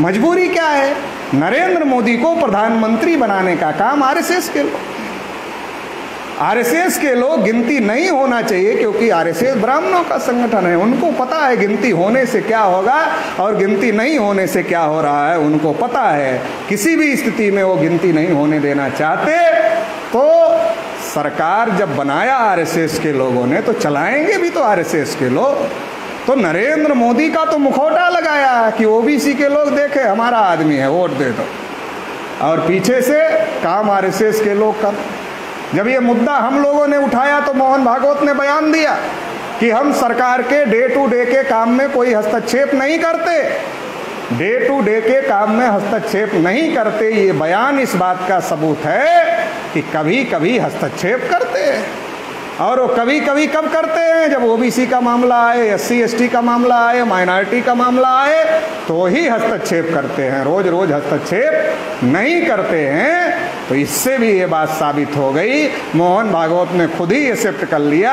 मजबूरी क्या है? नरेंद्र मोदी को प्रधानमंत्री बनाने का काम आरएसएस के लोग, आरएसएस के लोग गिनती नहीं होना चाहिए, क्योंकि आरएसएस ब्राह्मणों का संगठन है। उनको पता है गिनती होने से क्या होगा और गिनती नहीं होने से क्या हो रहा है, उनको पता है। किसी भी स्थिति में वो गिनती नहीं होने देना चाहते। तो सरकार जब बनाया आरएसएस के लोगों ने, तो चलाएंगे भी तो आरएसएस के लोग। तो नरेंद्र मोदी का तो मुखौटा लगाया कि ओबीसी के लोग देखे हमारा आदमी है, वोट दे दो, और पीछे से काम आरएसएस के लोग कर। जब ये मुद्दा हम लोगों ने उठाया तो मोहन भागवत ने बयान दिया कि हम सरकार के डे टू डे के काम में कोई हस्तक्षेप नहीं करते, डे टू डे के काम में हस्तक्षेप नहीं करते। ये बयान इस बात का सबूत है कि कभी कभी हस्तक्षेप करते हैं, और वो कभी कभी कब करते हैं, जब ओबीसी का मामला आए, एससी एसटी का मामला आए, माइनॉरिटी का मामला आए, तो ही हस्तक्षेप करते हैं। रोज रोज हस्तक्षेप नहीं करते हैं। तो इससे भी ये बात साबित हो गई, मोहन भागवत ने खुद ही एक्सेप्ट कर लिया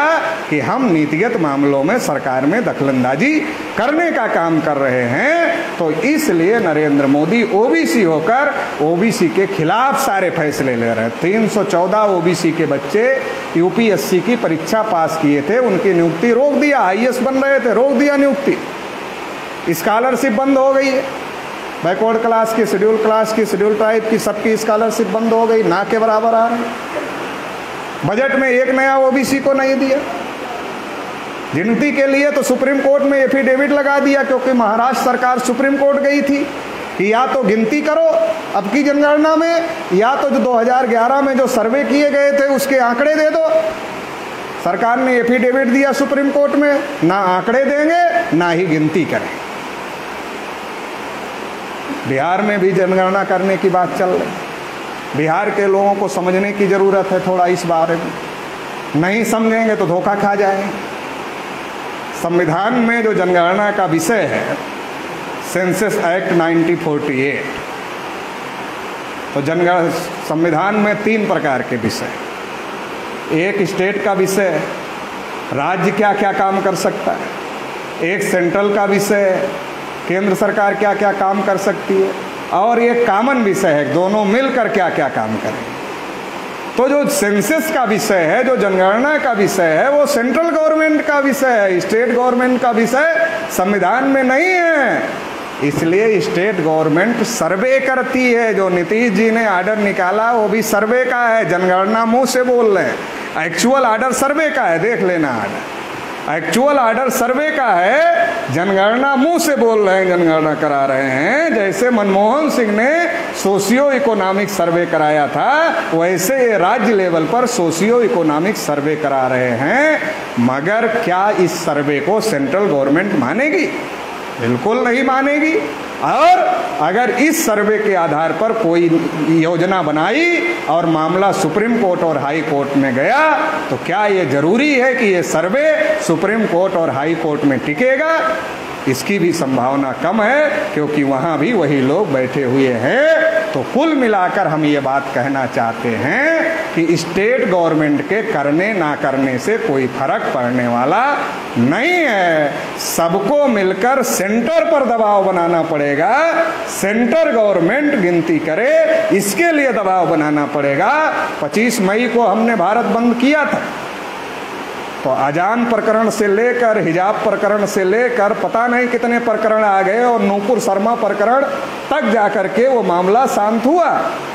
कि हम नीतिगत मामलों में सरकार में दखलंदाजी करने का काम कर रहे हैं। तो इसलिए नरेंद्र मोदी ओबीसी होकर ओबीसी के खिलाफ सारे फैसले ले रहे हैं। 314 ओबीसी के बच्चे यूपीएससी की परीक्षा पास किए थे, उनकी नियुक्ति रोक दिया। आईएएस बन रहे थे, रोक दिया नियुक्ति। स्कॉलरशिप बंद हो गई है, बैकवर्ड क्लास की, शेड्यूल क्लास की, शेड्यूल ट्राइब की, सबकी स्कॉलरशिप बंद हो गई, ना के बराबर आ रहे। बजट में एक नया ओबीसी को नहीं दिया। गिनती के लिए तो सुप्रीम कोर्ट में एफिडेविट लगा दिया, क्योंकि महाराष्ट्र सरकार सुप्रीम कोर्ट गई थी कि या तो गिनती करो अब की जनगणना में, या तो जो 2011 में जो सर्वे किए गए थे उसके आंकड़े दे दो। सरकार ने एफिडेविट दिया सुप्रीम कोर्ट में, ना आंकड़े देंगे ना ही गिनती करें। बिहार में भी जनगणना करने की बात चल रही। बिहार के लोगों को समझने की जरूरत है थोड़ा इस बारे में, नहीं समझेंगे तो धोखा खा जाएंगे। संविधान में जो जनगणना का विषय है, सेंसस एक्ट 1948, तो संविधान में 3 प्रकार के विषय। एक स्टेट का विषय, राज्य क्या क्या काम कर सकता है। एक सेंट्रल का विषय, केंद्र सरकार क्या क्या काम कर सकती है। और एक कॉमन विषय है, दोनों मिलकर क्या क्या काम करें। तो जो सेंसस का विषय है, जो जनगणना का विषय है, वो सेंट्रल गवर्नमेंट का विषय है, स्टेट गवर्नमेंट का विषय संविधान में नहीं है। इसलिए स्टेट गवर्नमेंट सर्वे करती है। जो नीतीश जी ने आर्डर निकाला वो भी सर्वे का है, जनगणना मुंह से बोल रहे हैं। एक्चुअल आर्डर सर्वे का है, देख लेना आर्डर, एक्चुअल आर्डर सर्वे का है। जनगणना मुंह से बोल रहे हैं, जनगणना करा रहे हैं। जैसे मनमोहन सिंह ने सोशियो इकोनॉमिक सर्वे कराया था, वैसे ये राज्य लेवल पर सोशियो इकोनॉमिक सर्वे करा रहे हैं। मगर क्या इस सर्वे को सेंट्रल गवर्नमेंट मानेगी? बिल्कुल नहीं मानेगी। और अगर इस सर्वे के आधार पर कोई योजना बनाई और मामला सुप्रीम कोर्ट और हाई कोर्ट में गया, तो क्या ये जरूरी है कि ये सर्वे सुप्रीम कोर्ट और हाई कोर्ट में टिकेगा? इसकी भी संभावना कम है, क्योंकि वहाँ भी वही लोग बैठे हुए हैं। तो कुल मिलाकर हम ये बात कहना चाहते हैं कि स्टेट गवर्नमेंट के करने ना करने से कोई फर्क पड़ने वाला नहीं है। सबको मिलकर सेंटर पर दबाव बनाना पड़ेगा। सेंटर गवर्नमेंट गिनती करे, इसके लिए दबाव बनाना पड़ेगा। 25 मई को हमने भारत बंद किया था, तो अजान प्रकरण से लेकर हिजाब प्रकरण से लेकर पता नहीं कितने प्रकरण आ गए, और नूपुर शर्मा प्रकरण तक जाकर के वो मामला शांत हुआ।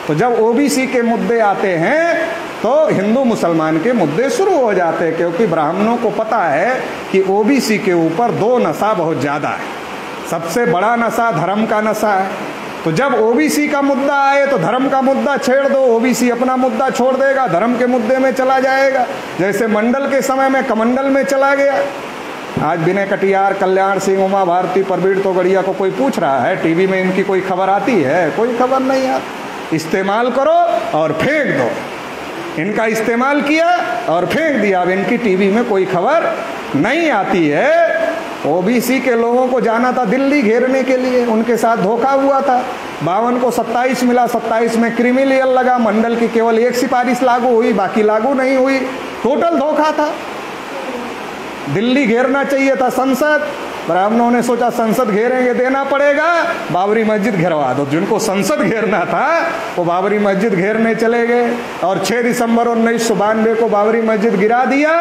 तो जब ओबीसी के मुद्दे आते हैं तो हिंदू मुसलमान के मुद्दे शुरू हो जाते हैं, क्योंकि ब्राह्मणों को पता है कि ओबीसी के ऊपर 2 नशा बहुत ज़्यादा है। सबसे बड़ा नशा धर्म का नशा है। तो जब ओबीसी का मुद्दा आए तो धर्म का मुद्दा छेड़ दो, ओबीसी अपना मुद्दा छोड़ देगा, धर्म के मुद्दे में चला जाएगा। जैसे मंडल के समय में कमंडल में चला गया। आज विनय कटियार, कल्याण सिंह, उमा भारती, परवीन तोगड़िया को कोई पूछ रहा है टीवी में इनकी कोई खबर आती है? कोई खबर नहीं आती। इस्तेमाल करो और फेंक दो। इनका इस्तेमाल किया और फेंक दिया, अब इनकी टीवी में कोई खबर नहीं आती है। ओबीसी के लोगों को जाना था दिल्ली घेरने के लिए, उनके साथ धोखा हुआ था। 52 को 27 मिला, 27 में क्रिमिनल लगा। मंडल की केवल 1 सिफारिश लागू हुई, बाकी लागू नहीं हुई। टोटल धोखा था। दिल्ली घेरना चाहिए था संसद, ब्राह्मणों ने सोचा संसद घेरेंगे, देना पड़ेगा, बाबरी मस्जिद घेरवा दो। जिनको संसद घेरना था वो बाबरी मस्जिद घेरने चले गए और 6 दिसंबर 1992 को बाबरी मस्जिद गिरा दिया।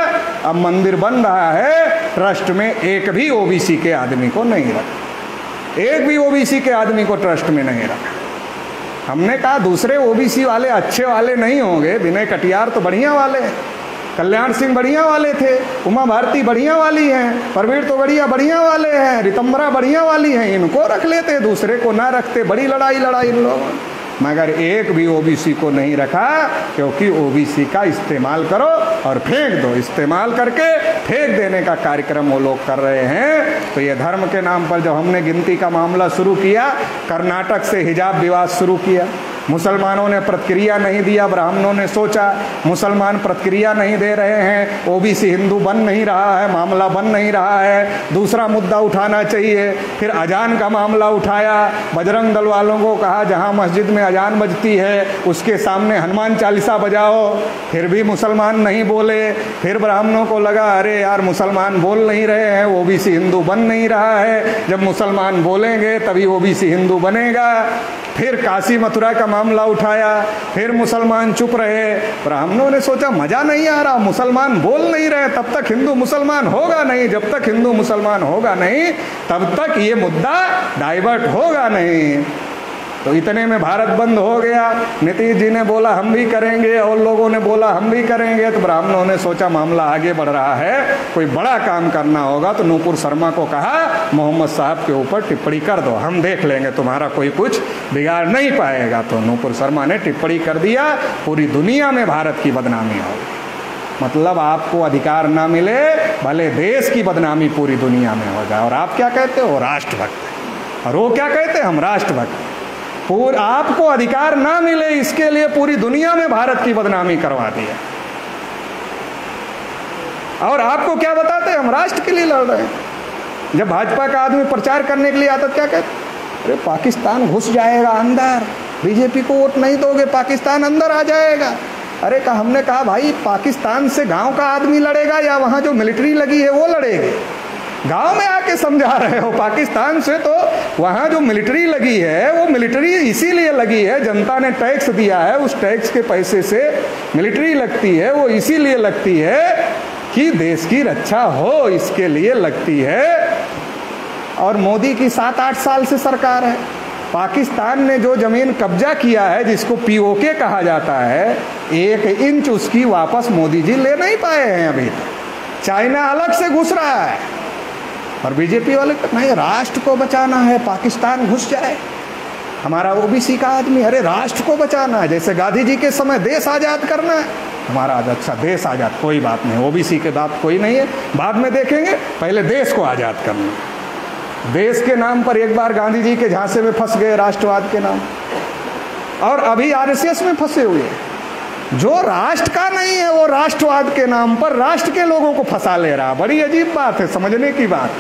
अब मंदिर बन रहा है, ट्रस्ट में एक भी ओबीसी के आदमी को नहीं रखा, एक भी ओबीसी के आदमी को ट्रस्ट में नहीं रखा। हमने कहा दूसरे ओबीसी वाले अच्छे वाले नहीं होंगे, विनय कटियार तो बढ़िया वाले हैं, कल्याण सिंह बढ़िया वाले थे, उमा भारती बढ़िया वाली हैं, प्रवीण तोगड़िया बढ़िया वाले हैं, रितंबरा बढ़िया वाली हैं, इनको रख लेते, दूसरे को ना रखते। बड़ी लड़ाई इन लोगों ने, मगर एक भी ओबीसी को नहीं रखा, क्योंकि ओबीसी का इस्तेमाल करो और फेंक दो, इस्तेमाल करके फेंक देने का कार्यक्रम वो लोग कर रहे हैं। तो ये धर्म के नाम पर जब हमने गिनती का मामला शुरू किया, कर्नाटक से हिजाब विवाद शुरू किया, मुसलमानों ने प्रतिक्रिया नहीं दिया, ब्राह्मणों ने सोचा मुसलमान प्रतिक्रिया नहीं दे रहे हैं, ओबीसी हिंदू बन नहीं रहा है, मामला बन नहीं रहा है, दूसरा मुद्दा उठाना चाहिए। फिर अजान का मामला उठाया, बजरंग दल वालों को कहा जहां मस्जिद में अजान बजती है उसके सामने हनुमान चालीसा बजाओ, फिर भी मुसलमान नहीं बोले। फिर ब्राह्मणों को लगा अरे यार मुसलमान बोल नहीं रहे हैं, ओबीसी हिंदू बन नहीं रहा है, जब मुसलमान बोलेंगे तभी ओबीसी हिंदू बनेगा। फिर काशी मथुरा का मामला उठाया, फिर मुसलमान चुप रहे। ब्राह्मणों ने सोचा मजा नहीं आ रहा, मुसलमान बोल नहीं रहे, तब तक हिंदू मुसलमान होगा नहीं, जब तक हिंदू मुसलमान होगा नहीं तब तक ये मुद्दा डाइवर्ट होगा नहीं। तो इतने में भारत बंद हो गया, नीतीश जी ने बोला हम भी करेंगे और लोगों ने बोला हम भी करेंगे। तो ब्राह्मणों ने सोचा मामला आगे बढ़ रहा है, कोई बड़ा काम करना होगा, तो नूपुर शर्मा को कहा मोहम्मद साहब के ऊपर टिप्पणी कर दो, हम देख लेंगे, तुम्हारा कोई कुछ बिगाड़ नहीं पाएगा। तो नूपुर शर्मा ने टिप्पणी कर दिया, पूरी दुनिया में भारत की बदनामी होगी। मतलब आपको अधिकार ना मिले, भले देश की बदनामी पूरी दुनिया में हो जाए। और आप क्या कहते हो, राष्ट्रभक्त, और वो क्या कहते हैं, हम राष्ट्रभक्त। आपको अधिकार ना मिले इसके लिए पूरी दुनिया में भारत की बदनामी करवा दी है। और आपको क्या बताते हैं, हम राष्ट्र के लिए लड़ रहे हैं। जब भाजपा का आदमी प्रचार करने के लिए आता क्या कहते, अरे पाकिस्तान घुस जाएगा अंदर, बीजेपी को वोट नहीं दोगे पाकिस्तान अंदर आ जाएगा। अरे हमने कहा भाई पाकिस्तान से गांव का आदमी लड़ेगा या वहां जो मिलिट्री लगी है वो लड़ेगी? गांव में आके समझा रहे हो, पाकिस्तान से तो वहां जो मिलिट्री लगी है वो मिलिट्री इसीलिए लगी है, जनता ने टैक्स दिया है, उस टैक्स के पैसे से मिलिट्री लगती है, वो इसीलिए लगती है कि देश की रक्षा हो, इसके लिए लगती है। और मोदी की 7-8 साल से सरकार है, पाकिस्तान ने जो जमीन कब्जा किया है जिसको पीओके कहा जाता है, 1 इंच उसकी वापस मोदी जी ले नहीं पाए हैं अभी तक। चाइना अलग से घुस रहा है और बीजेपी वाले नहीं, राष्ट्र को बचाना है, पाकिस्तान घुस जाए। हमारा ओबीसी का आदमी अरे राष्ट्र को बचाना है, जैसे गांधी जी के समय देश आजाद करना है। हमारा अच्छा देश आजाद, कोई बात नहीं, ओबीसी के बात कोई नहीं है, बाद में देखेंगे, पहले देश को आजाद करना। देश के नाम पर एक बार गांधी जी के झांसे में फंस गए, राष्ट्रवाद के नाम, और अभी आरएसएस में फंसे हुए। जो राष्ट्र का नहीं है वो राष्ट्रवाद के नाम पर राष्ट्र के लोगों को फंसा ले रहा। बड़ी अजीब बात है, समझने की बात।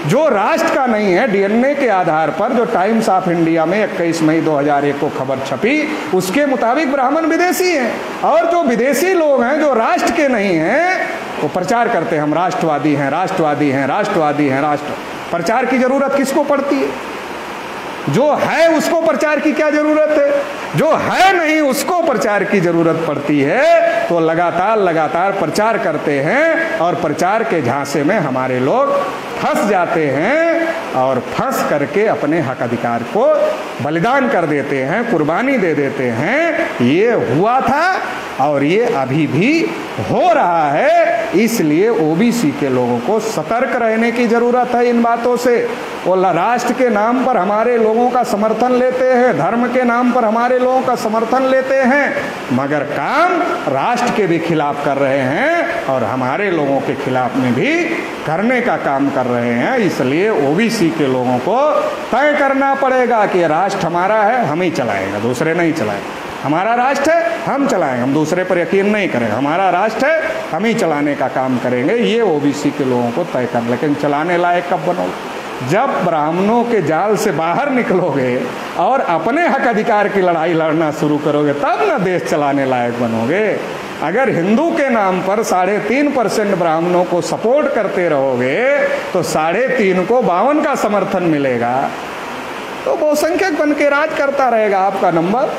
जो राष्ट्र का नहीं है, डीएनए के आधार पर जो टाइम्स ऑफ इंडिया में 21 मई 2001 को खबर छपी, उसके मुताबिक ब्राह्मण विदेशी हैं, और जो विदेशी लोग हैं जो राष्ट्र के नहीं हैं वो प्रचार करते हैं हम राष्ट्रवादी हैं, राष्ट्रवादी हैं, राष्ट्रवादी हैं। राष्ट्र प्रचार की जरूरत किसको पड़ती है? जो है उसको प्रचार की क्या जरूरत है? जो है नहीं उसको प्रचार की जरूरत पड़ती है। तो लगातार प्रचार करते हैं और प्रचार के झांसे में हमारे लोग फंस जाते हैं और फंस करके अपने हक अधिकार को बलिदान कर देते हैं, कुर्बानी दे देते हैं। ये हुआ था और ये अभी भी हो रहा है। इसलिए ओबीसी के लोगों को सतर्क रहने की जरूरत है इन बातों से। वो राष्ट्र के नाम पर हमारे लोगों का समर्थन लेते हैं, धर्म के नाम पर हमारे लोगों का समर्थन लेते हैं, मगर काम राष्ट्र के भी खिलाफ कर रहे हैं और हमारे लोगों के खिलाफ में भी करने का काम कर रहे हैं। इसलिए ओबीसी के लोगों को तय करना पड़ेगा कि राष्ट्र हमारा है, हम ही चलाएंगे, दूसरे नहीं चलाएंगे। हमारा राष्ट्र है, हम चलाएंगे, हम दूसरे पर यकीन नहीं करेंगे। हमारा राष्ट्र है, हम ही चलाने का काम करेंगे। ये ओबीसी के लोगों को तय कर, लेकिन चलाने लायक कब बनोगे? जब ब्राह्मणों के जाल से बाहर निकलोगे और अपने हक अधिकार की लड़ाई लड़ना शुरू करोगे, तब ना देश चलाने लायक बनोगे। अगर हिंदू के नाम पर 3.5% ब्राह्मणों को सपोर्ट करते रहोगे तो 3.5 को 52 का समर्थन मिलेगा, तो बहुसंख्यक बन के राज करता रहेगा। आपका नंबर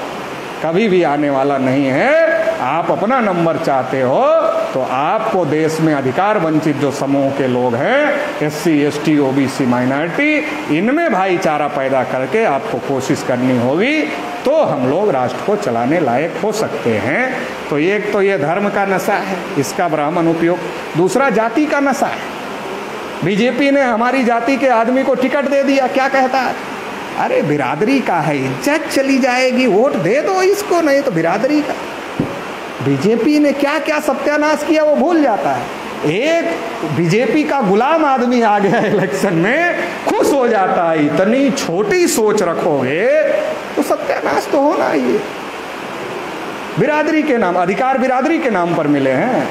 कभी भी आने वाला नहीं है। आप अपना नंबर चाहते हो तो आपको देश में अधिकार वंचित जो समूह के लोग हैं, SC, ST, OBC, माइनॉरिटी, इनमें भाईचारा पैदा करके आपको कोशिश करनी होगी, तो हम लोग राष्ट्र को चलाने लायक हो सकते हैं। तो एक तो ये धर्म का नशा है, इसका ब्राह्मण उपयोग। दूसरा जाति का नशा है। बीजेपी ने हमारी जाति के आदमी को टिकट दे दिया, क्या कहता है, अरे बिरादरी का है, इज्जत चली जाएगी, वोट दे दो इसको, नहीं तो बिरादरी का। बीजेपी ने क्या क्या सत्यानाश किया वो भूल जाता है। एक बीजेपी का गुलाम आदमी आ गया इलेक्शन में, खुश हो जाता है। इतनी छोटी सोच रखोगे तो सत्यानाश तो होना ही है। बिरादरी के नाम, अधिकार बिरादरी के नाम पर मिले हैं,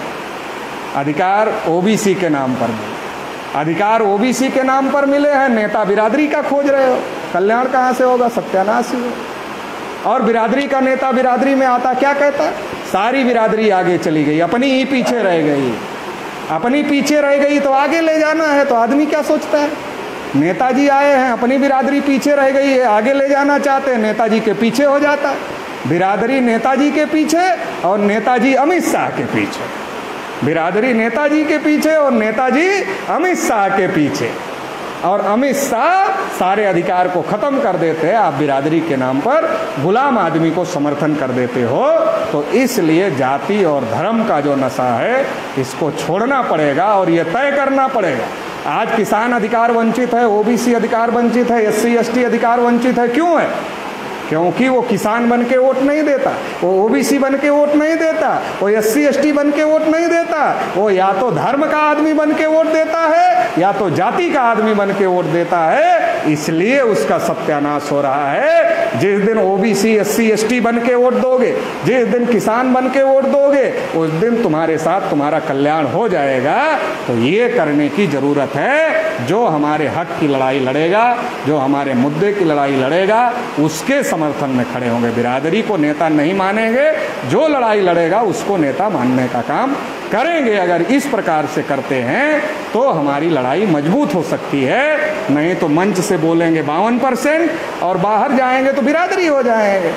अधिकार OBC के नाम पर मिले, अधिकार OBC के नाम पर मिले हैं, नेता बिरादरी का खोज रहे हो, कल्याण कहाँ से होगा, सत्यानाश ही हो। और बिरादरी का नेता बिरादरी में आता क्या कहता है, सारी बिरादरी आगे चली गई, अपनी ही पीछे रह गई, अपनी पीछे रह गई तो आगे ले जाना है। तो आदमी क्या सोचता है, नेताजी आए हैं, अपनी बिरादरी पीछे रह गई है, आगे ले जाना चाहते हैं, नेताजी के पीछे हो जाता है। बिरादरी नेताजी के पीछे और नेताजी अमित शाह के पीछे, बिरादरी नेताजी के पीछे और नेताजी अमित शाह के पीछे, और अमित शाह सारे अधिकार को खत्म कर देते हैं। आप बिरादरी के नाम पर गुलाम आदमी को समर्थन कर देते हो। तो इसलिए जाति और धर्म का जो नशा है इसको छोड़ना पड़ेगा और ये तय करना पड़ेगा। आज किसान अधिकार वंचित है, OBC अधिकार वंचित है, SC, ST अधिकार वंचित है, क्यों है? क्योंकि वो किसान बन के वोट नहीं देता, वो OBC बन के वोट नहीं देता, वो SC, ST बन के वोट नहीं देता, वो या तो धर्म का आदमी बन के वोट देता है या तो जाति का आदमी बन के वोट देता है। इसलिए उसका सत्यानाश हो रहा है। जिस दिन OBC, SC, ST बन के वोट दोगे, जिस दिन किसान बन के वोट दोगे, उस दिन तुम्हारे साथ तुम्हारा कल्याण हो जाएगा। तो ये करने की जरूरत है। जो हमारे हक की लड़ाई लड़ेगा, जो हमारे मुद्दे की लड़ाई लड़ेगा, उसके समर्थन में खड़े होंगे। बिरादरी को नेता नहीं मानेंगे, जो लड़ाई लड़ेगा उसको नेता मानने का काम करेंगे। अगर इस प्रकार से करते हैं तो हमारी लड़ाई मजबूत हो सकती है। नहीं तो मंच से बोलेंगे 52% और बाहर जाएंगे तो बिरादरी हो जाएंगे।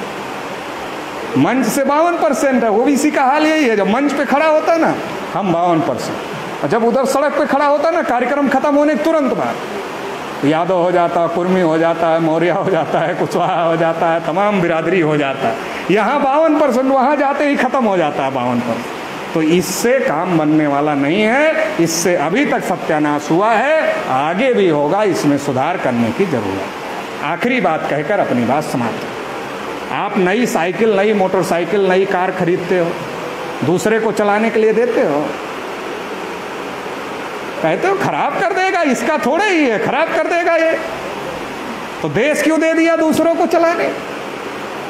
मंच से 52% है, OBC का हाल यही है। जब मंच पे खड़ा होता है ना, हम 52%, और जब उधर सड़क पे खड़ा होता है ना, कार्यक्रम खत्म होने के तुरंत बाद यादव हो जाता है, कुर्मी हो जाता है, मौर्य हो जाता है, कुशवाहा हो जाता है, तमाम बिरादरी हो जाता है। यहाँ 52%, वहाँ जाते ही खत्म हो जाता है 52%। तो इससे काम बनने वाला नहीं है। इससे अभी तक सत्यानाश हुआ है, आगे भी होगा। इसमें सुधार करने की जरूरत है। आखिरी बात कहकर अपनी बात समाप्त। आप नई साइकिल, नई मोटरसाइकिल, नई कार खरीदते हो, दूसरे को चलाने के लिए देते हो, कहते हो खराब कर देगा, इसका थोड़े ही है, खराब कर देगा ये। तो देश क्यों दे दिया दूसरों को चलाने?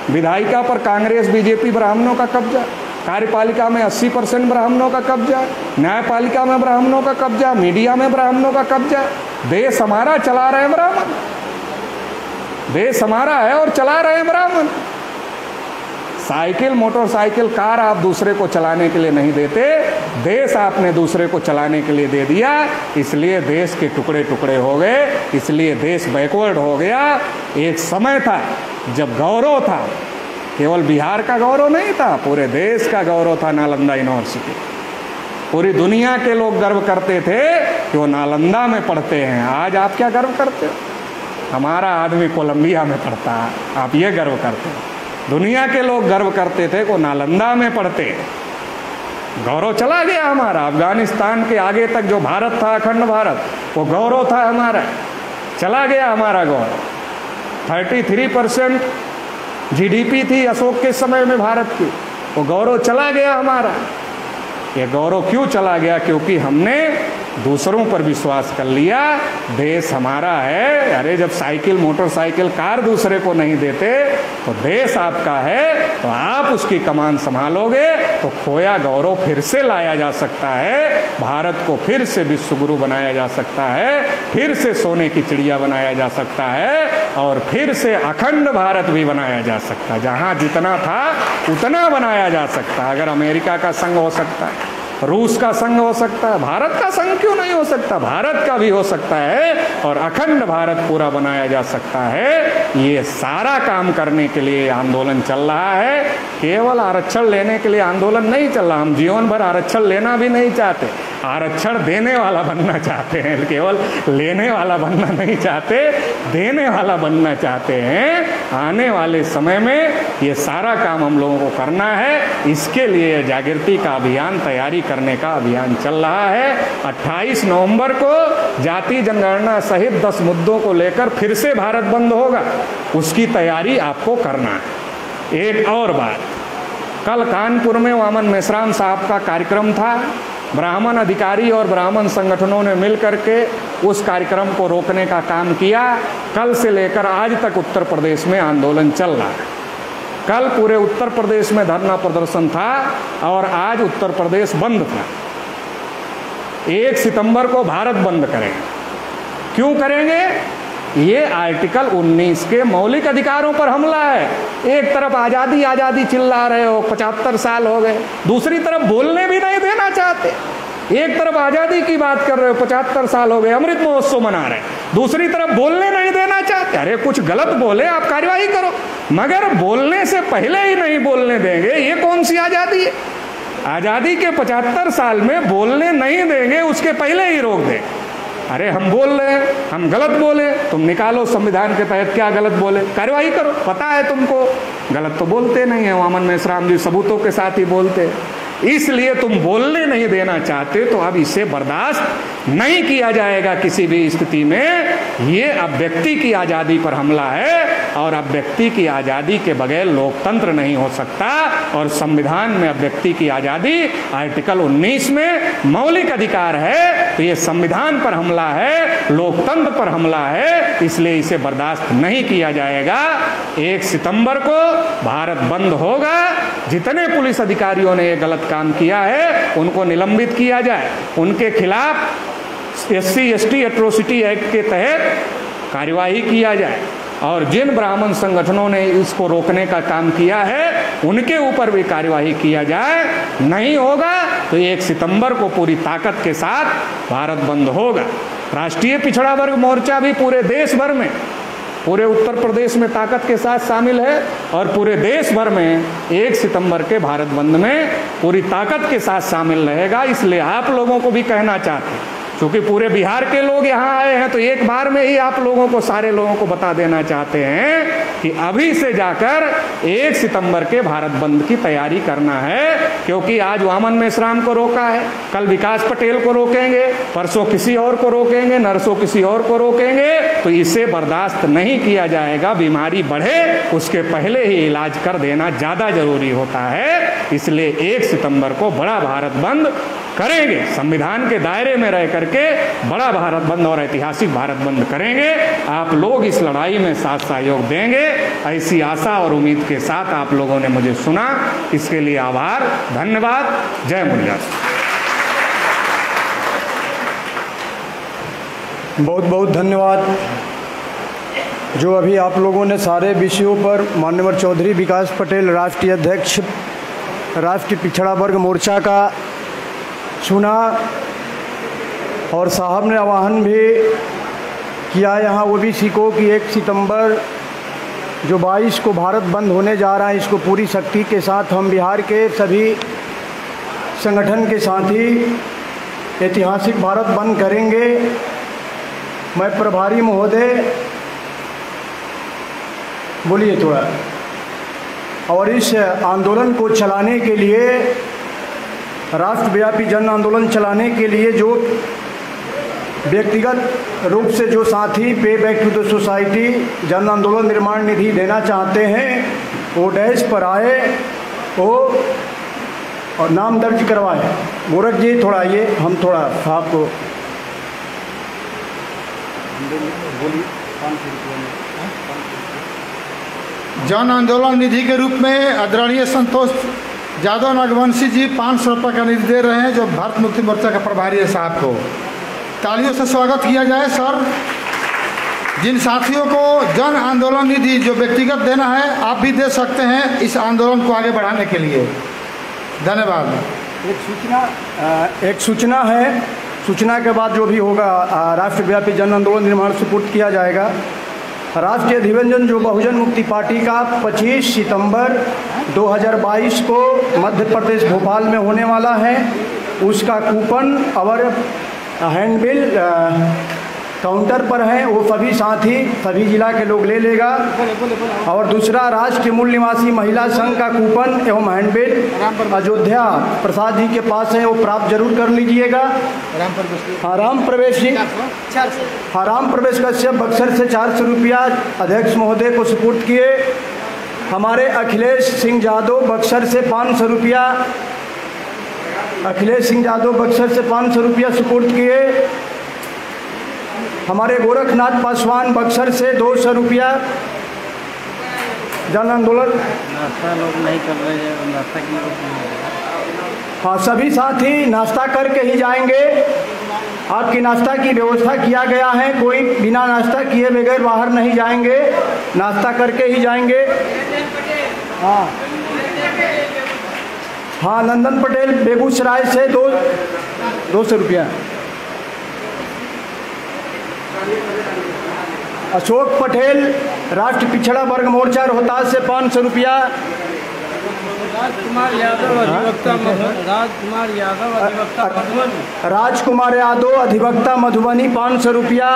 विधायिका पर कांग्रेस बीजेपी ब्राह्मणों का कब्जा, कार्यपालिका में 80% ब्राह्मणों का कब्जा, न्यायपालिका में ब्राह्मणों का कब्जा, मीडिया में ब्राह्मणों का कब्जा। देश हमारा, चला रहे ब्राह्मण। देश हमारा है और चला रहे ब्राह्मण। साइकिल, मोटरसाइकिल, कार आप दूसरे को चलाने के लिए नहीं देते, देश आपने दूसरे को चलाने के लिए दे दिया। इसलिए देश के टुकड़े टुकड़े हो गए, इसलिए देश बैकवर्ड हो गया। एक समय था जब गौरव था, केवल बिहार का गौरव नहीं था, पूरे देश का गौरव था नालंदा यूनिवर्सिटी। पूरी दुनिया के लोग गर्व करते थे कि वो नालंदा में पढ़ते हैं। आज आप क्या गर्व करते हो? हमारा आदमी कोलंबिया में पढ़ता है, आप ये गर्व करते हो। दुनिया के लोग गर्व करते थे कि वो नालंदा में पढ़ते हैं। गौरव चला गया हमारा। अफगानिस्तान के आगे तक जो भारत था, अखंड भारत, वो गौरव था हमारा, चला गया हमारा गौरव। 33% GDP थी अशोक के समय में भारत की, वो गौरव चला गया हमारा। ये गौरव क्यों चला गया? क्योंकि हमने दूसरों पर विश्वास कर लिया, देश हमारा है। अरे जब साइकिल, मोटरसाइकिल, कार दूसरे को नहीं देते तो देश आपका है, तो आप उसकी कमान संभालोगे तो खोया गौरव फिर से लाया जा सकता है, भारत को फिर से विश्व गुरु बनाया जा सकता है, फिर से सोने की चिड़िया बनाया जा सकता है, और फिर से अखंड भारत भी बनाया जा सकता है। जहाँ जितना था उतना बनाया जा सकता है। अगर अमेरिका का संग हो सकता है, रूस का संग हो सकता है, भारत का संग क्यों नहीं हो सकता? भारत का भी हो सकता है और अखंड भारत पूरा बनाया जा सकता है। ये सारा काम करने के लिए आंदोलन चल रहा है। केवल आरक्षण लेने के लिए आंदोलन नहीं चल रहा। हम जीवन भर आरक्षण लेना भी नहीं चाहते, आरक्षण देने वाला बनना चाहते हैं। केवल लेने वाला बनना नहीं चाहते, देने वाला बनना चाहते हैं। आने वाले समय में ये सारा काम हम लोगों को करना है। इसके लिए जागृति का अभियान, तैयारी करने का अभियान चल रहा है। 28 नवंबर को जाति जनगणना सहित 10 मुद्दों को लेकर फिर से भारत बंद होगा, उसकी तैयारी आपको करना है। एक और बात, कल कानपुर में वामन मेश्राम साहब का कार्यक्रम था। ब्राह्मण अधिकारी और ब्राह्मण संगठनों ने मिलकर के उस कार्यक्रम को रोकने का काम किया। कल से लेकर आज तक उत्तर प्रदेश में आंदोलन चल रहा है। कल पूरे उत्तर प्रदेश में धरना प्रदर्शन था और आज उत्तर प्रदेश बंद था। 1 सितंबर को भारत बंद करेंगे। क्यों करेंगे? ये आर्टिकल 19 के मौलिक अधिकारों पर हमला है। एक तरफ आज़ादी आज़ादी चिल्ला रहे हो, 75 साल हो गए, दूसरी तरफ बोलने भी नहीं देना चाहते। एक तरफ आज़ादी की बात कर रहे हो, 75 साल हो गए, अमृत महोत्सव मना रहे, दूसरी तरफ बोलने नहीं देना चाहते। अरे कुछ गलत बोले आप कार्रवाई करो, मगर बोलने से पहले ही नहीं बोलने देंगे, ये कौन सी आज़ादी है? आज़ादी के 75 साल में बोलने नहीं देंगे, उसके पहले ही रोक दें। अरे हम बोल रहे हैं, हम गलत बोले, तुम निकालो संविधान के तहत क्या गलत बोले, कार्रवाई करो। पता है तुमको गलत तो बोलते नहीं है, वामन मेश्राम जी सबूतों के साथ ही बोलते हैं। इसलिए तुम बोलने नहीं देना चाहते, तो अब इसे बर्दाश्त नहीं किया जाएगा किसी भी स्थिति में। ये अब व्यक्ति की आज़ादी पर हमला है और अब व्यक्ति की आज़ादी के बगैर लोकतंत्र नहीं हो सकता। और संविधान में अब व्यक्ति की आज़ादी आर्टिकल 19 में मौलिक अधिकार है, तो ये संविधान पर हमला है, लोकतंत्र पर हमला है, इसलिए इसे बर्दाश्त नहीं किया जाएगा। 1 सितंबर को भारत बंद होगा। जितने पुलिस अधिकारियों ने ये गलत काम किया है उनको निलंबित किया जाए, उनके खिलाफ SC/ST एट्रोसिटी एक्ट के तहत कार्यवाही किया जाए, और जिन ब्राह्मण संगठनों ने इसको रोकने का काम किया है उनके ऊपर भी कार्यवाही किया जाए। नहीं होगा तो 1 सितंबर को पूरी ताकत के साथ भारत बंद होगा। राष्ट्रीय पिछड़ा वर्ग मोर्चा भी पूरे देश भर में, पूरे उत्तर प्रदेश में ताकत के साथ शामिल है और पूरे देश भर में 1 सितंबर के भारत बंद में पूरी ताकत के साथ शामिल रहेगा। इसलिए आप लोगों को भी कहना चाहते हैं, क्योंकि पूरे बिहार के लोग यहाँ आए हैं, तो एक बार में ही आप लोगों को, सारे लोगों को बता देना चाहते हैं कि अभी से जाकर 1 सितंबर के भारत बंद की तैयारी करना है। क्योंकि आज वामन मेश्राम को रोका है, कल विकास पटेल को रोकेंगे, परसों किसी और को रोकेंगे, नरसों किसी और को रोकेंगे, तो इसे बर्दाश्त नहीं किया जाएगा। बीमारी बढ़े उसके पहले ही इलाज कर देना ज़्यादा जरूरी होता है। इसलिए 1 सितंबर को बड़ा भारत बंद करेंगे, संविधान के दायरे में रह करके बड़ा भारत बंद और ऐतिहासिक भारत बंद करेंगे। आप लोग इस लड़ाई में साथ सहयोग देंगे, ऐसी आशा और उम्मीद के साथ आप लोगों ने मुझे सुना, इसके लिए आभार, धन्यवाद। जय मुर्गा। बहुत बहुत धन्यवाद। जो अभी आप लोगों ने सारे विषयों पर माननीय चौधरी विकास पटेल, राष्ट्रीय अध्यक्ष राष्ट्रीय पिछड़ा वर्ग मोर्चा का सुना, और साहब ने आह्वान भी किया यहाँ ओबीसी को कि 1 सितंबर जो 22 को भारत बंद होने जा रहा है, इसको पूरी शक्ति के साथ हम बिहार के सभी संगठन के साथ ही ऐतिहासिक भारत बंद करेंगे। मैं प्रभारी महोदय, बोलिए थोड़ा। और इस आंदोलन को चलाने के लिए, राष्ट्रव्यापी जन आंदोलन चलाने के लिए जो व्यक्तिगत रूप से जो साथी पे बैक टू द सोसाइटी जन आंदोलन निर्माण निधि देना चाहते हैं, वो डैश पर आए वो और नाम दर्ज करवाएं। गोरख जी थोड़ा ये, हम थोड़ा साहब को जन आंदोलन निधि के रूप में आदरणीय संतोष यादव नागवंशी जी 500 रुपये का निधि दे रहे हैं, जो भारत मुक्ति मोर्चा का प्रभारी है साहब को तालियों से स्वागत किया जाए। सर, जिन साथियों को जन आंदोलन निधि जो व्यक्तिगत देना है, आप भी दे सकते हैं इस आंदोलन को आगे बढ़ाने के लिए। धन्यवाद। एक सूचना है, सूचना के बाद जो भी होगा राष्ट्रव्यापी जन आंदोलन निर्माण सुपुर्द किया जाएगा। राष्ट्रीय अधिवेशन जो बहुजन मुक्ति पार्टी का 25 सितंबर 2022 को मध्य प्रदेश भोपाल में होने वाला है, उसका कूपन और हैंडबिल काउंटर पर है, वो सभी साथी सभी जिला के लोग ले लेगा। और दूसरा, राष्ट्रीय मूल निवासी महिला संघ का कूपन एवं हैंडबिल अयोध्या प्रसाद जी के पास है, वो प्राप्त जरूर कर लीजिएगा। राम प्रवेश कश्यप बक्सर से 400 रुपया अध्यक्ष महोदय को सुपुर्द किए। हमारे अखिलेश सिंह यादव बक्सर से 500 रुपया, अखिलेश सिंह यादव बक्सर से 500 रुपया सुपुर्द किए। हमारे गोरखनाथ पासवान बक्सर से 200 रुपया। जन आंदोलन नाश्ता लोग नहीं कर रहे हैं, नाश्ता की हाँ, सभी साथी नाश्ता करके ही जाएंगे। आपकी नाश्ता की व्यवस्था किया गया है, कोई बिना नाश्ता किए बगैर बाहर नहीं जाएंगे, नाश्ता करके ही जाएंगे। हाँ, नंदन पटेल बेगूसराय से 200 रुपया। अशोक पटेल राष्ट्र पिछड़ा वर्ग मोर्चा रोहतास से 500 रुपया। राजकुमार यादव अधिवक्ता मधुबनी 500 रुपया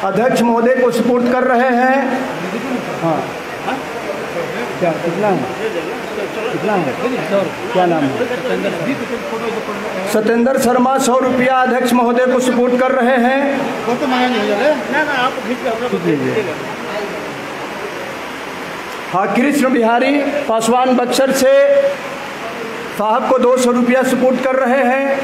अध्यक्ष महोदय को सुपुर्द कर रहे हैं। हाँ, क्या कितना है, कितना है, क्या नाम है? सत्येंद्र शर्मा 100 रुपया अध्यक्ष महोदय को सुपुर्द कर रहे हैं। हाँ, कृष्ण बिहारी पासवान बक्सर से साहब को 200 रुपया सुपुर्द कर रहे हैं।